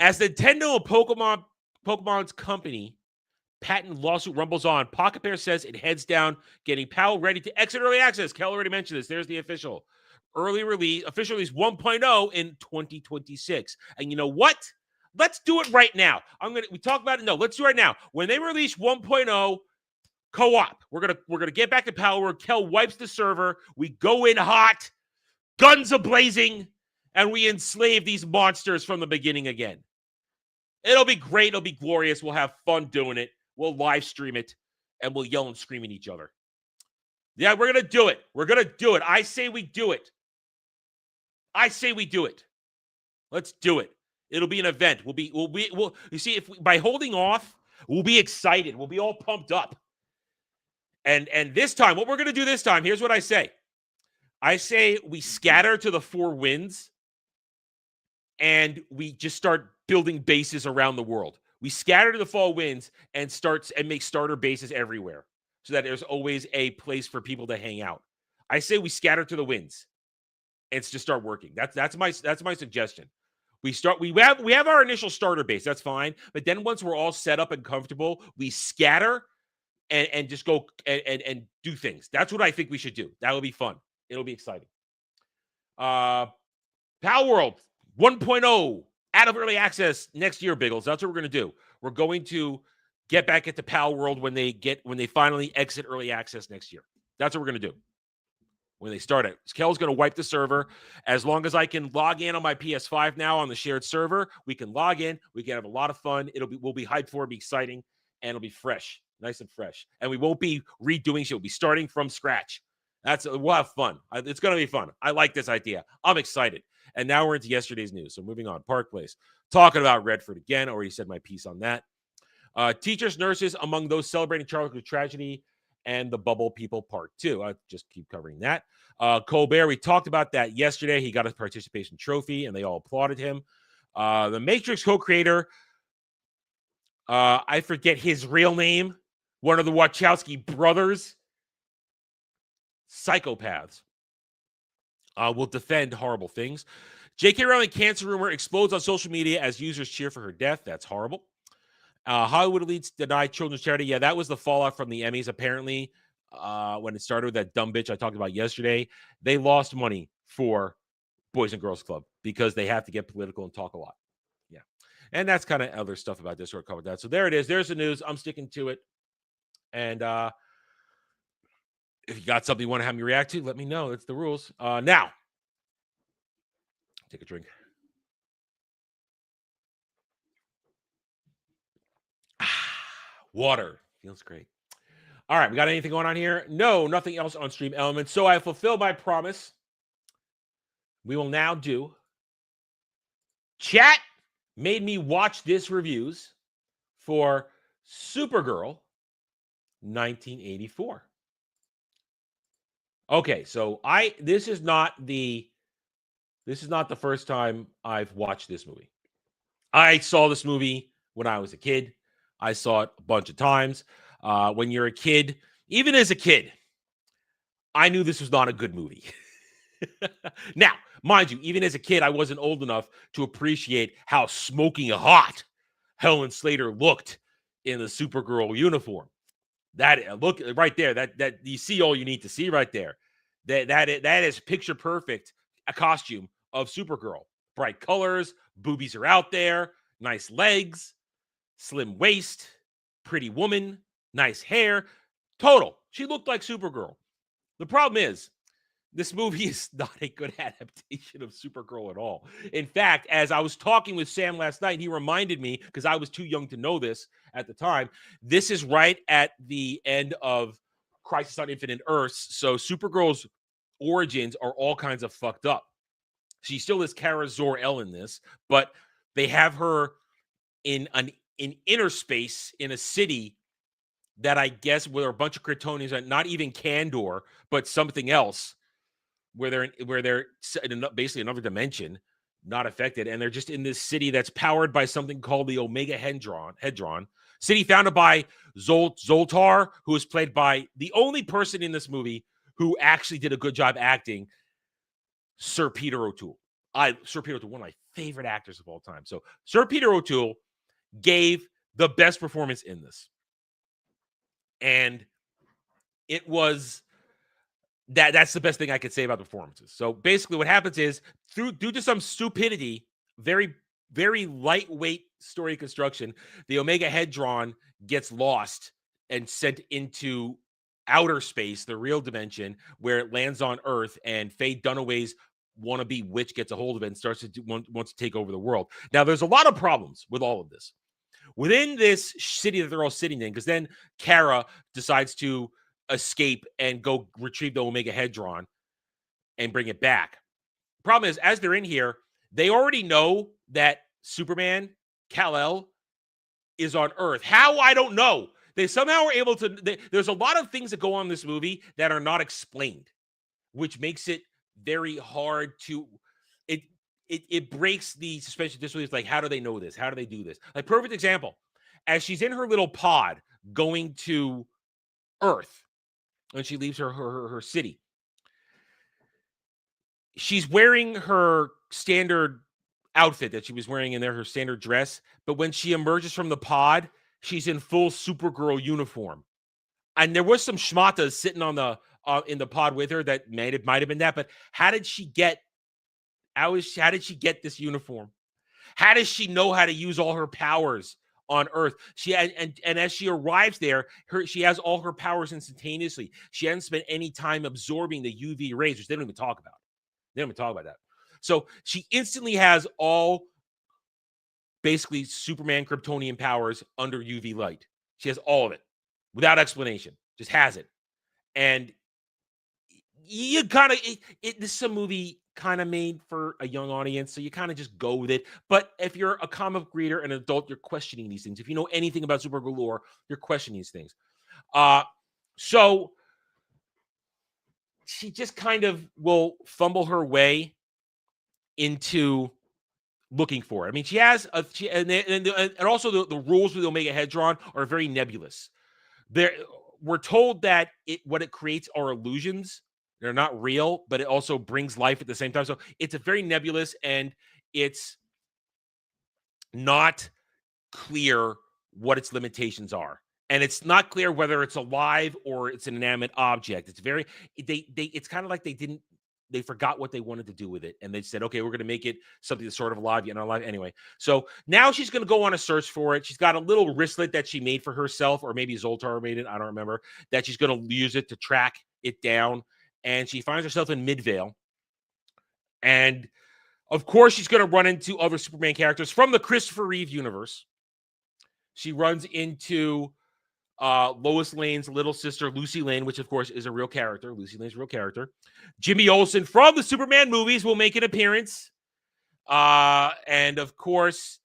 As Nintendo and Pokemon's company patent lawsuit rumbles on, Pocket Pair says it heads down, getting PAL ready to exit early access. Kel already mentioned this. There's the official release 1.0 in 2026. And you know what? Let's do it right now. We talk about it. No, let's do it right now. When they release 1.0 co-op, we're gonna get back to PAL where Kel wipes the server. We go in hot, guns a-blazing, and we enslave these monsters from the beginning again. It'll be great. It'll be glorious. We'll have fun doing it. we'll live stream it, and we'll yell and scream at each other. Yeah, we're going to do it. We're going to do it. I say we do it. I say we do it. Let's do it. It'll be an event. You see, by holding off, we'll be excited. We'll be all pumped up. And this time, what we're going to do this time, here's what I say. I say we scatter to the 4 winds and we just start building bases around the world. We scatter to the 4 winds and make starter bases everywhere so that there's always a place for people to hang out. I say we scatter to the winds and just start working. That's my suggestion. We have our initial starter base. That's fine. But then once we're all set up and comfortable, we scatter and just go and do things. That's what I think we should do. That will be fun. It'll be exciting. Pal World 1.0 out of early access next year, Biggles. That's what we're going to do. We're going to get back at the Pal World when they finally exit early access next year. That's what we're going to do. When they start it, Kel's going to wipe the server. As long as I can log in on my PS5 now on the shared server, we can log in. We can have a lot of fun. We'll be hyped for it. It'll be exciting, and it'll be fresh, nice and fresh. And we won't be redoing shit. We'll be starting from scratch. We'll have fun. It's going to be fun. I like this idea. I'm excited. And now we're into yesterday's news. So moving on, Park Place. Talking about Redford again. Already said my piece on that. Teachers, nurses among those celebrating childhood tragedy and the Bubble People Part 2. I just keep covering that. Colbert, we talked about that yesterday. He got a participation trophy, and they all applauded him. The Matrix co-creator, I forget his real name, one of the Wachowski brothers, psychopaths, will defend horrible things. J.K. Rowling cancer rumor explodes on social media as users cheer for her death. That's horrible. Hollywood elites deny children's charity. Yeah, that was the fallout from the Emmys, apparently, when it started with that dumb bitch I talked about yesterday. They lost money for Boys and Girls Club because they have to get political and talk a lot. Yeah. And that's kind of other stuff about this. We'll cover that. So there it is. There's the news. I'm sticking to it. And if you got something you want to have me react to, let me know. That's the rules. Now, take a drink. Water. Feels great. All right. We got anything going on here? No, nothing else on Stream Elements. So I fulfilled my promise. We will now do chat made me watch this reviews for Supergirl 1984. Okay, so this is not the first time I've watched this movie. I saw this movie when I was a kid. I saw it a bunch of times. When you're a kid, even as a kid, I knew this was not a good movie. Now, mind you, even as a kid, I wasn't old enough to appreciate how smoking hot Helen Slater looked in the Supergirl uniform. That look right there, that you see all you need to see right there. That is picture perfect a costume of Supergirl. Bright colors, boobies are out there, nice legs, slim waist, pretty woman, nice hair. Total. She looked like Supergirl. The problem is, this movie is not a good adaptation of Supergirl at all. In fact, as I was talking with Sam last night, he reminded me, because I was too young to know this at the time, this is right at the end of Crisis on Infinite Earths. So Supergirl's origins are all kinds of fucked up. She still is Kara Zor-El in this, but they have her in inner space in a city that I guess where a bunch of Kryptonians are not even Kandor, but something else, where they're in basically another dimension, not affected, and they're just in this city that's powered by something called the Omega Hedron. City founded by Zoltar, who is played by the only person in this movie who actually did a good job acting, Sir Peter O'Toole. Sir Peter O'Toole, one of my favorite actors of all time. So Sir Peter O'Toole gave the best performance in this. And it was that's the best thing I could say about the performances. So basically what happens is, due to some stupidity, very, very lightweight story construction, the Omega Hedron gets lost and sent into outer space, the real dimension, where it lands on Earth, and Faye Dunaway's wannabe witch gets a hold of it and wants to take over the world. Now, there's a lot of problems with all of this. Within this city that they're all sitting in, because then Kara decides to escape and go retrieve the Omega Hedron and bring it back. Problem is, as they're in here, they already know that Superman, Kal-El, is on Earth. How? I don't know. They somehow are able to. There's a lot of things that go on in this movie that are not explained, which makes it very hard to. It breaks the suspension of disbelief. It's like, how do they know this? How do they do this? Like, perfect example. As she's in her little pod going to Earth, when she leaves her city, she's wearing her standard outfit that she was wearing in there, her standard dress. But when she emerges from the pod, she's in full Supergirl uniform. And there was some schmatas sitting on the in the pod with her that might have been that. But how did she get how did she get this uniform? How does she know how to use all her powers on Earth? She and as she arrives there, she has all her powers instantaneously. She hasn't spent any time absorbing the UV rays, which they don't even talk about. They don't even talk about that. So she instantly has all basically Superman Kryptonian powers under UV light. She has all of it without explanation. Just has it. And you kind of this is a movie kind of made for a young audience, so you kind of just go with it. But if you're a comic reader, an adult, you're questioning these things. If you know anything about Supergirl lore, you're questioning these things. So she just kind of will fumble her way into looking for it. I mean, she has and also the rules with the Omega Hedron are very nebulous. We're told that what it creates are illusions. They're not real, but it also brings life at the same time. So it's a very nebulous, and it's not clear what its limitations are. And it's not clear whether it's alive or it's an inanimate object. It's very, it's kind of like they forgot what they wanted to do with it. And they said, okay, we're going to make it something that's sort of alive, yet not alive. Anyway, so now she's going to go on a search for it. She's got a little wristlet that she made for herself, or maybe Zoltar made it. I don't remember. That she's going to use it to track it down. And she finds herself in Midvale. And of course, she's going to run into other Superman characters from the Christopher Reeve universe. She runs into Lois Lane's little sister, Lucy Lane, which, of course, is a real character. Lucy Lane's a real character. Jimmy Olsen from the Superman movies will make an appearance. And, of course,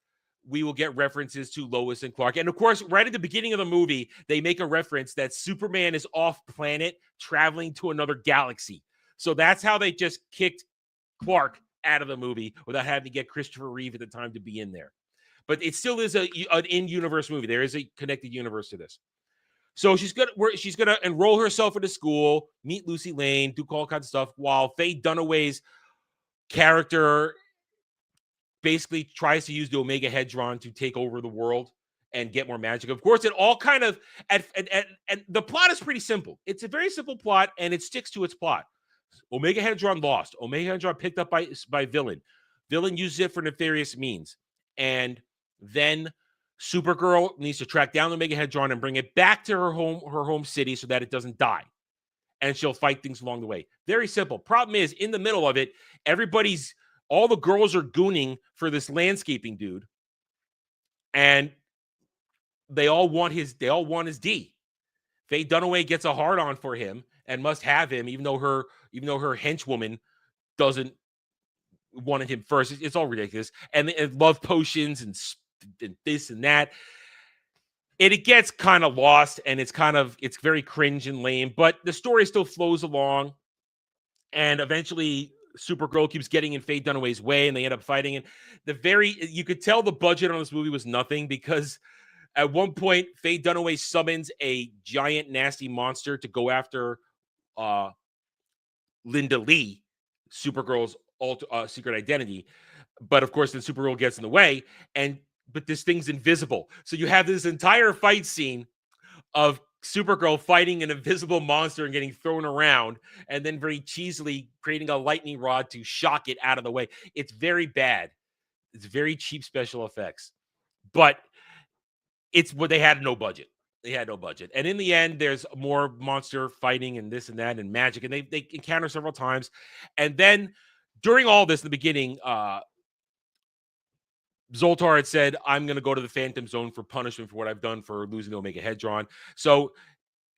we will get references to Lois and Clark. And, of course, right at the beginning of the movie, they make a reference that Superman is off planet traveling to another galaxy. So that's how they just kicked Clark out of the movie without having to get Christopher Reeve at the time to be in there. But it still is an in-universe movie. There is a connected universe to this. So she's gonna enroll herself into school, meet Lucy Lane, do all kinds of stuff, while Faye Dunaway's character basically tries to use the Omega Hedron to take over the world and get more magic. Of course, it all kind of and the plot is pretty simple. It's a very simple plot, and it sticks to its plot. Omega Hedron lost. Omega Hedron picked up by villain. Villain uses it for nefarious means, and then Supergirl needs to track down the Omega Hedron and bring it back to her home city so that it doesn't die. And she'll fight things along the way. Very simple. Problem is, in the middle of it, all the girls are gooning for this landscaping dude. And they all want his D. Faye Dunaway gets a hard-on for him and must have him, even though her henchwoman doesn't wanted him first. It's all ridiculous. And love potions and this and that. It gets kind of lost, and it's very cringe and lame, but the story still flows along. And eventually Supergirl keeps getting in Faye Dunaway's way, and they end up fighting. And you could tell the budget on this movie was nothing, because at one point Faye Dunaway summons a giant nasty monster to go after Linda Lee, Supergirl's secret identity. But of course, then Supergirl gets in the way, but this thing's invisible. So you have this entire fight scene of Supergirl fighting an invisible monster and getting thrown around, and then very cheesily creating a lightning rod to shock it out of the way. It's very bad. It's very cheap special effects. But it's what they had no budget. They had no budget. And in the end, there's more monster fighting and this and that and magic. And they encounter several times. And then during all this, in the beginning, Zoltar had said, I'm going to go to the Phantom Zone for punishment for what I've done for losing the Omega Hedron. So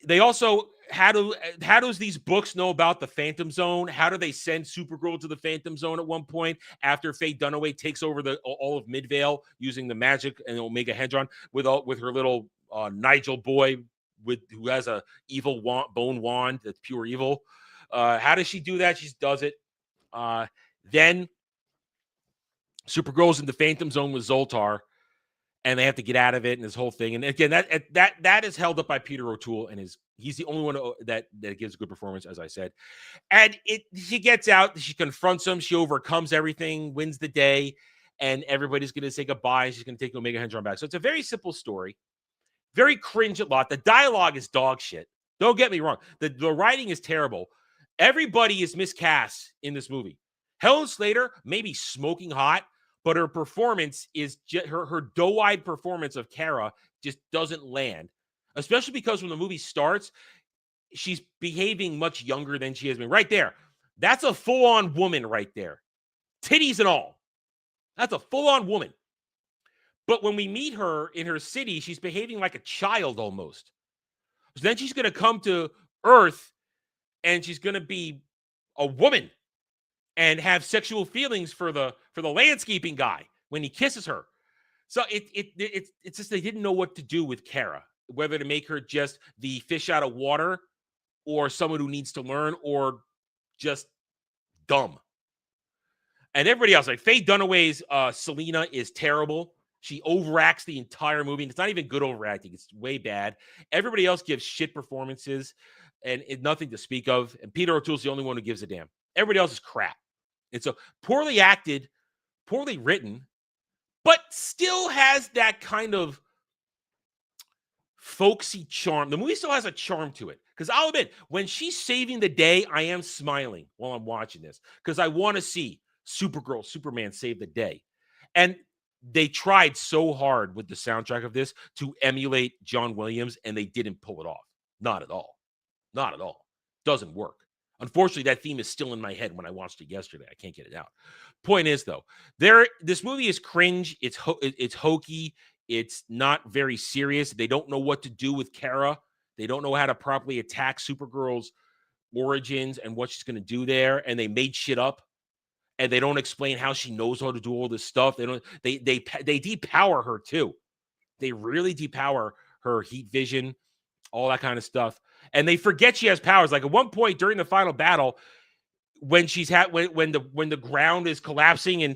they also, how does these books know about the Phantom Zone? How do they send Supergirl to the Phantom Zone at one point after Faye Dunaway takes over all of Midvale using the magic and Omega Hedron with her little Nigel boy who has a evil bone wand that's pure evil? How does she do that? She just does it. Then Supergirl's in the Phantom Zone with Zoltar, and they have to get out of it and this whole thing. And again, that is held up by Peter O'Toole, and he's the only one that gives a good performance, as I said. And she gets out, she confronts him, she overcomes everything, wins the day, and everybody's going to say goodbye. And she's going to take Omega Hedron back. So it's a very simple story, very cringe a lot. The dialogue is dog shit. Don't get me wrong. The writing is terrible. Everybody is miscast in this movie. Helen Slater may be smoking hot, but her performance is her doe-eyed performance of Kara just doesn't land, especially because when the movie starts, she's behaving much younger than she has been. Right there, that's a full-on woman right there, titties and all. That's a full-on woman. But when we meet her in her city, she's behaving like a child almost. So then she's going to come to Earth, and she's going to be a woman and have sexual feelings for the landscaping guy when he kisses her. So it's just they didn't know what to do with Kara, whether to make her just the fish out of water or someone who needs to learn or just dumb. And everybody else, like Faye Dunaway's Selena is terrible. She overacts the entire movie. And it's not even good overacting. It's way bad. Everybody else gives shit performances and nothing to speak of. And Peter O'Toole's the only one who gives a damn. Everybody else is crap. It's a poorly acted, poorly written, but still has that kind of folksy charm. The movie still has a charm to it. Because I'll admit, when she's saving the day, I am smiling while I'm watching this. Because I want to see Supergirl, Superman save the day. And they tried so hard with the soundtrack of this to emulate John Williams, and they didn't pull it off. Not at all. Not at all. Doesn't work. Unfortunately, that theme is still in my head when I watched it yesterday. I can't get it out. Point is, though, this movie is cringe. It's hokey. It's not very serious. They don't know what to do with Kara. They don't know how to properly attack Supergirl's origins and what she's going to do there. And they made shit up. And they don't explain how she knows how to do all this stuff. They depower her too. They really depower her heat vision, all that kind of stuff. And they forget she has powers. Like at one point during the final battle, when when the ground is collapsing and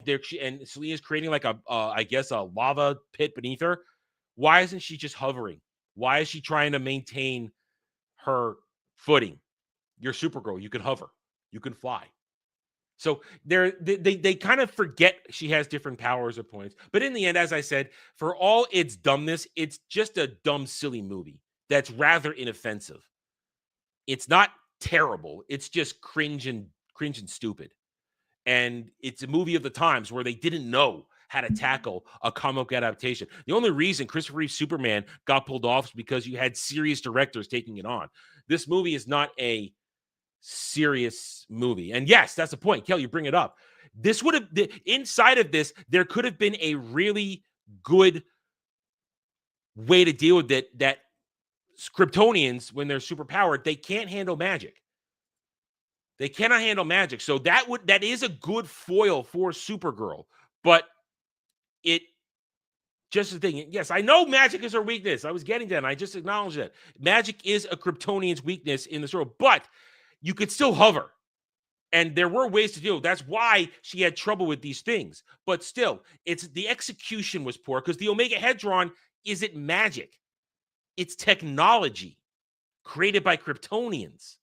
Selena's creating like a lava pit beneath her, why isn't she just hovering? Why is she trying to maintain her footing? You're Supergirl. You can hover. You can fly. So they kind of forget she has different powers or points. But in the end, as I said, for all its dumbness, it's just a dumb, silly movie that's rather inoffensive. It's not terrible. It's just cringe and stupid. And it's a movie of the times where they didn't know how to tackle a comic book adaptation. The only reason Christopher Reeve's Superman got pulled off is because you had serious directors taking it on. This movie is not a serious movie. And yes, that's the point. Kel, you bring it up. This would have, inside of this, there could have been a really good way to deal with it, that Kryptonians, when they're superpowered, they can't handle magic. They cannot handle magic. So that is a good foil for Supergirl. But it just the thing. Yes, I know magic is her weakness. I was getting to that, and I just acknowledged that. Magic is a Kryptonian's weakness in this world, but you could still hover. And there were ways to do it. That's why she had trouble with these things. But still, it's the execution was poor because the Omega Hedron isn't magic. It's technology created by Kryptonians.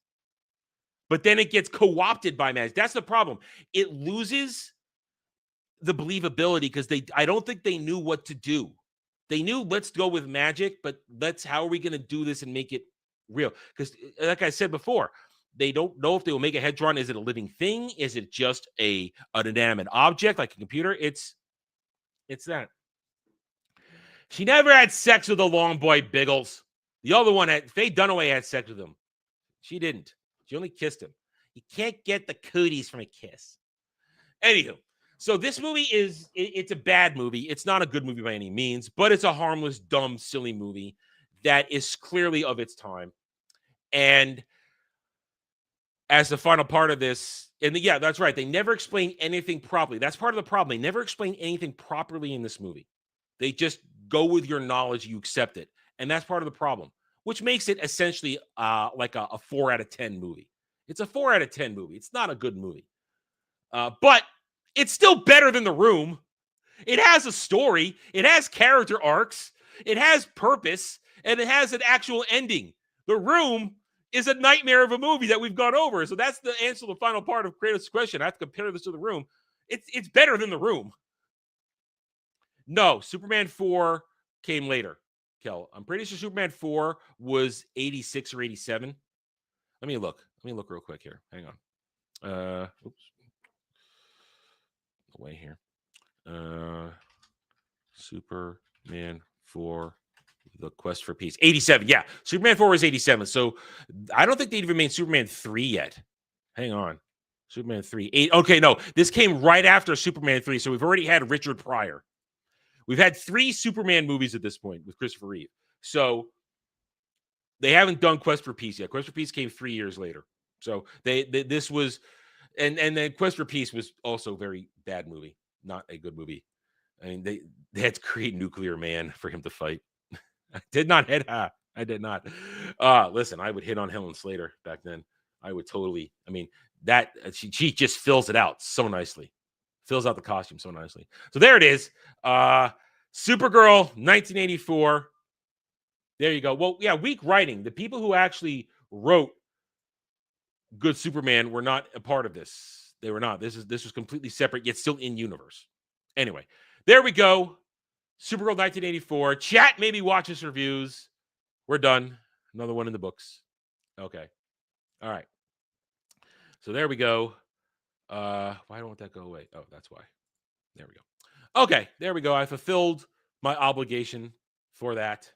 But then it gets co-opted by magic. That's the problem. It loses the believability because I don't think they knew what to do. They knew, let's go with magic, but how are we going to do this and make it real? Because like I said before, they don't know if the Omega Hedron, is it a living thing? Is it just an inanimate object like a computer? It's that. She never had sex with the long boy Biggles. The other one, Faye Dunaway, had sex with him. She didn't. She only kissed him. You can't get the cooties from a kiss. Anywho, So this movie it's a bad movie. It's not a good movie by any means, but it's a harmless, dumb, silly movie that is clearly of its time. And as the final part of this, and yeah, that's right. They never explain anything properly. That's part of the problem. They never explain anything properly in this movie. They just go with your knowledge, you accept it. And that's part of the problem, which makes it essentially like a 4 out of 10 movie. It's a 4 out of 10 movie. It's not a good movie. But it's still better than The Room. It has a story. It has character arcs. It has purpose. And it has an actual ending. The Room is a nightmare of a movie that we've gone over. So that's the answer to the final part of Kratos' question. I have to compare this to The Room. It's better than The Room. No, Superman 4 came later, Kel. I'm pretty sure Superman 4 was 86 or 87. Let me look. Let me look real quick here. Hang on. Oops. Away here. Superman 4, The Quest for Peace. 87. Yeah. Superman 4 was 87. So I don't think they'd even made Superman 3 yet. Hang on. Superman 3. 8. Okay, no. This came right after Superman 3. So we've already had Richard Pryor. We've had 3 Superman movies at this point with Christopher Reeve. So they haven't done Quest for Peace yet. Quest for Peace came 3 years later. So this was, and then Quest for Peace was also a very bad movie, not a good movie. I mean, they had to create Nuclear Man for him to fight. I did not. Listen, I would hit on Helen Slater back then. I would totally. I mean, that she just fills it out so nicely. Fills out the costume so nicely. So there it is. Supergirl, 1984. There you go. Well, yeah, weak writing. The people who actually wrote good Superman were not a part of this. They were not. This was completely separate, yet still in universe. Anyway, there we go. Supergirl 1984. Chat, maybe watch us reviews. We're done. Another one in the books. Okay. All right. So there we go. Why don't that go away? Oh, that's why. There we go. Okay, there we go. I fulfilled my obligation for that.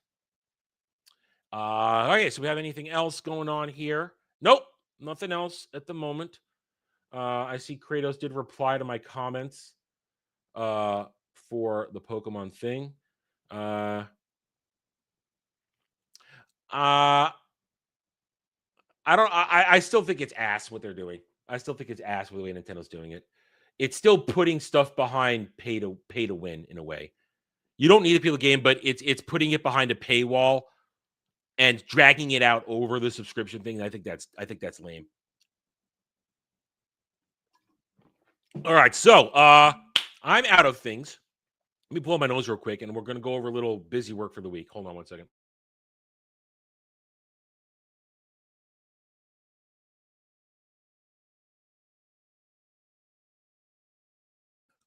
Okay, so we have anything else going on here? Nope, nothing else at the moment. I see Kratos did reply to my comments for the Pokemon thing. I still think it's ass what they're doing. I still think it's ass with the way Nintendo's doing it. It's still putting stuff behind pay to win in a way. You don't need to play the game, but it's putting it behind a paywall and dragging it out over the subscription thing. I think that's lame. All right, so I'm out of things. Let me blow my nose real quick, and we're going to go over a little busy work for the week. Hold on one second.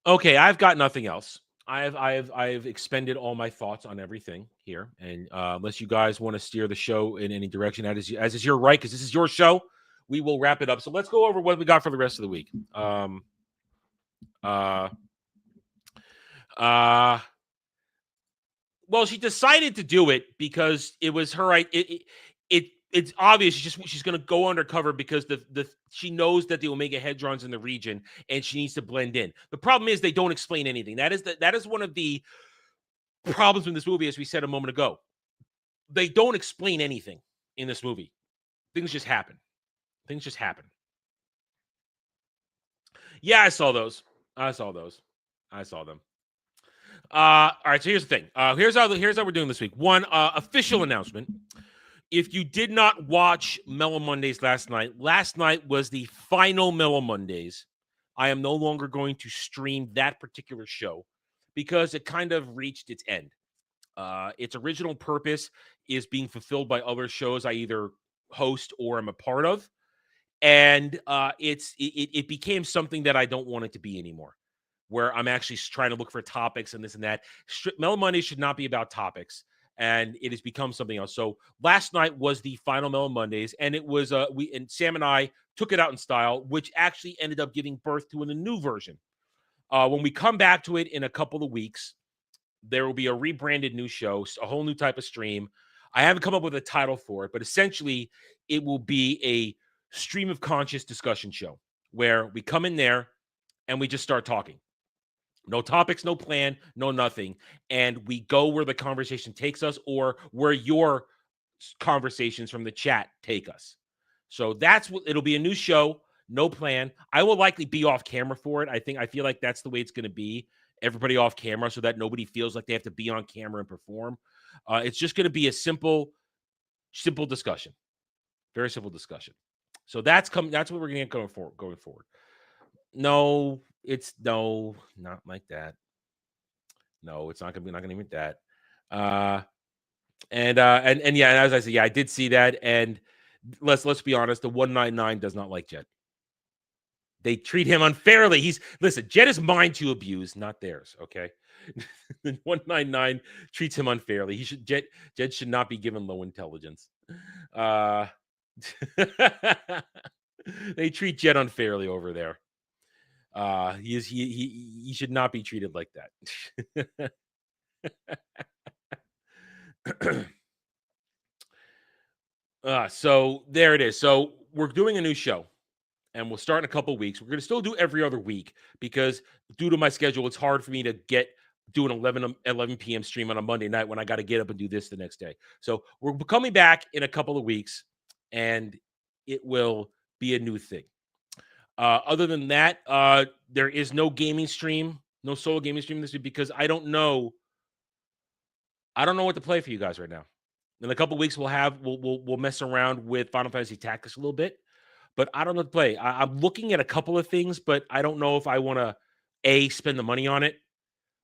Okay, I've got nothing else. I've expended all my thoughts on everything here, and unless you guys want to steer the show in any direction, as is your right, because this is your show, we will wrap it up. So let's go over what we got for the rest of the week. Well, she decided to do it because it was her right. It's obvious she's going to go undercover because she knows that the Omega Hedrons in the region, and she needs to blend in. The problem is they don't explain anything. That is one of the problems in this movie, as we said a moment ago. They don't explain anything in this movie. Things just happen. Yeah, I saw those. I saw them. All right, so here's the thing. Here's how we're doing this week. One, official announcement. If you did not watch Mellow Mondays last night was the final Mellow Mondays. I am no longer going to stream that particular show because it kind of reached its end. Its original purpose is being fulfilled by other shows I either host or am a part of. And it became something that I don't want it to be anymore, where I'm actually trying to look for topics and this and that. Mellow Mondays should not be about topics, and it has become something else. So last night was the final Mellow Mondays, and it was Sam and I took it out in style, which actually ended up giving birth to a new version. When we come back to it in a couple of weeks, there will be a rebranded new show, a whole new type of stream. I haven't come up with a title for it, but essentially it will be a stream of conscious discussion show where we come in there and we just start talking. No topics, no plan, no nothing. And we go where the conversation takes us or where your conversations from the chat take us. So that's what it'll be, a new show, no plan. I will likely be off camera for it. I feel like that's the way it's going to be. Everybody off camera so that nobody feels like they have to be on camera and perform. It's just going to be a simple discussion. Very simple discussion. So that's what we're going to get going forward. No, not like that. No, it's not gonna be that. And yeah, and as I said, yeah, I did see that. And let's be honest, the 199 does not like Jed. They treat him unfairly. Jed is mine to abuse, not theirs. Okay. The 199 treats him unfairly. Jed should not be given low intelligence. They treat Jed unfairly over there. He should not be treated like that. So there it is. So we're doing a new show, and we'll start in a couple of weeks. We're going to still do every other week because due to my schedule, it's hard for me to do an 11 p.m. stream on a Monday night when I got to get up and do this the next day. So we're coming back in a couple of weeks, and it will be a new thing. Other than that, there is no gaming stream, no solo gaming stream this week because I don't know what to play for you guys right now. In a couple of weeks, we'll mess around with Final Fantasy Tactics a little bit, but I don't know what to play. I'm looking at a couple of things, but I don't know if I want to A, spend the money on it,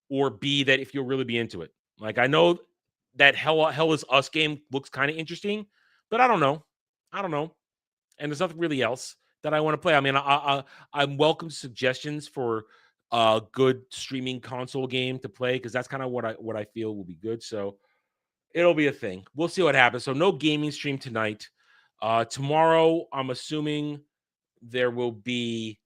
or B, that if you'll really be into it. Like, I know that Hell Is Us game looks kind of interesting, but I don't know. And there's nothing really else that I want to play. I mean, I'm welcome to suggestions for a good streaming console game to play because that's kind of what I feel will be good. So it'll be a thing. We'll see what happens. So no gaming stream tonight. Tomorrow, I'm assuming there will be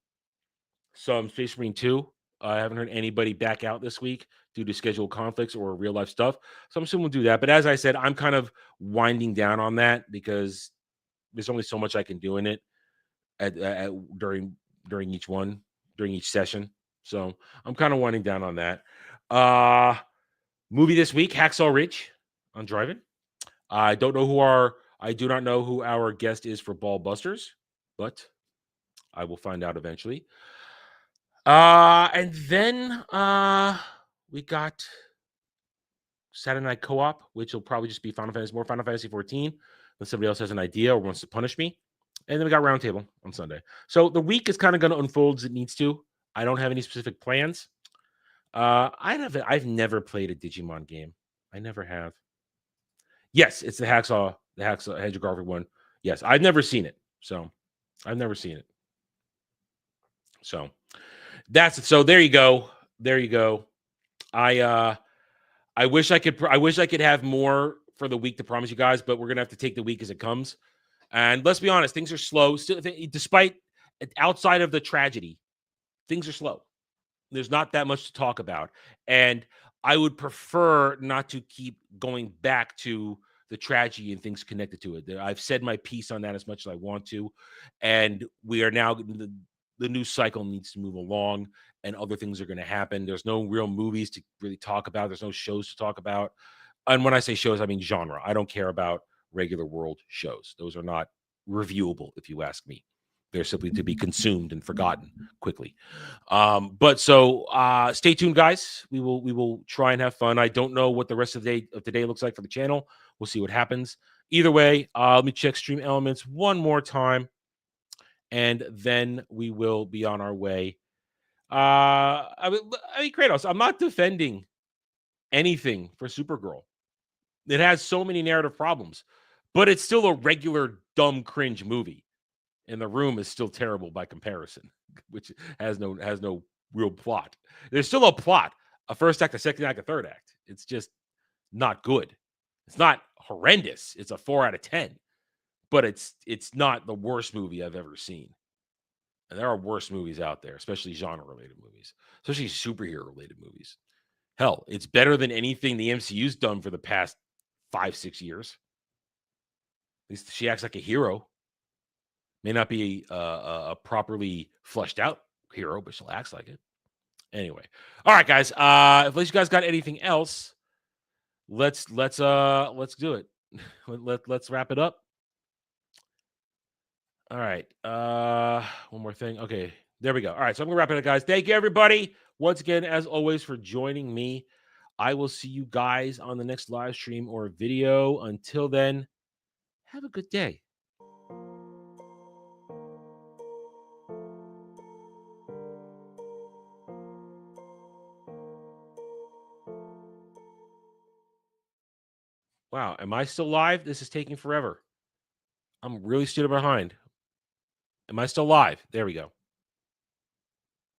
some Space Marine 2. I haven't heard anybody back out this week due to scheduled conflicts or real life stuff. So I'm assuming we'll do that. But as I said, I'm kind of winding down on that because there's only so much I can do in it during each session. So I'm kind of winding down on that. Movie this week, Hacksaw Ridge on Drive-In. I do not know who our guest is for Ball Busters, but I will find out eventually. And then we got Saturday Night Co-op, which will probably just be more Final Fantasy 14, unless somebody else has an idea or wants to punish me. And then we got Roundtable on Sunday. So the week is kind of going to unfold as it needs to. I don't have any specific plans. I've never played a Digimon game. I never have. Yes, it's the Hacksaw Hedge Garfield one. Yes, I've never seen it. So I've never seen it. So that's it. So there you go. I wish I could have more for the week to promise you guys, but we're gonna have to take the week as it comes. And let's be honest, things are slow. Still, despite outside of the tragedy, things are slow. There's not that much to talk about, and I would prefer not to keep going back to the tragedy and things connected to it. I've said my piece on that as much as I want to, and we are now the news cycle needs to move along, and other things are going to happen. There's no real movies to really talk about. There's no shows to talk about. And when I say shows, I mean genre. I don't care about regular world shows. Those are not reviewable, if you ask me. They're simply to be consumed and forgotten quickly. But stay tuned, guys. We will try and have fun. I don't know what the rest of the day looks like for the channel. We'll see what happens. Either way, let me check Stream Elements one more time, and then we will be on our way. I mean, Kratos, I'm not defending anything for Supergirl. It has so many narrative problems, but it's still a regular dumb cringe movie. And The Room is still terrible by comparison, which has no real plot. There's still a plot, a first act, a second act, a third act. It's just not good. It's not horrendous. It's a 4 out of 10, but it's not the worst movie I've ever seen. And there are worse movies out there, especially genre-related movies, especially superhero-related movies. Hell, it's better than anything the MCU's done for the past 5-6 years. At least she acts like a hero. May not be a properly fleshed out hero, but she'll act like it. Anyway, all right, guys. If you guys got anything else, let's do it. Let's wrap it up. All right. One more thing. Okay, there we go. All right, so I'm gonna wrap it up, guys. Thank you, everybody, once again, as always, for joining me. I will see you guys on the next live stream or video. Until then, have a good day. Wow, am I still live? This is taking forever. I'm really stood behind. Am I still live? There we go.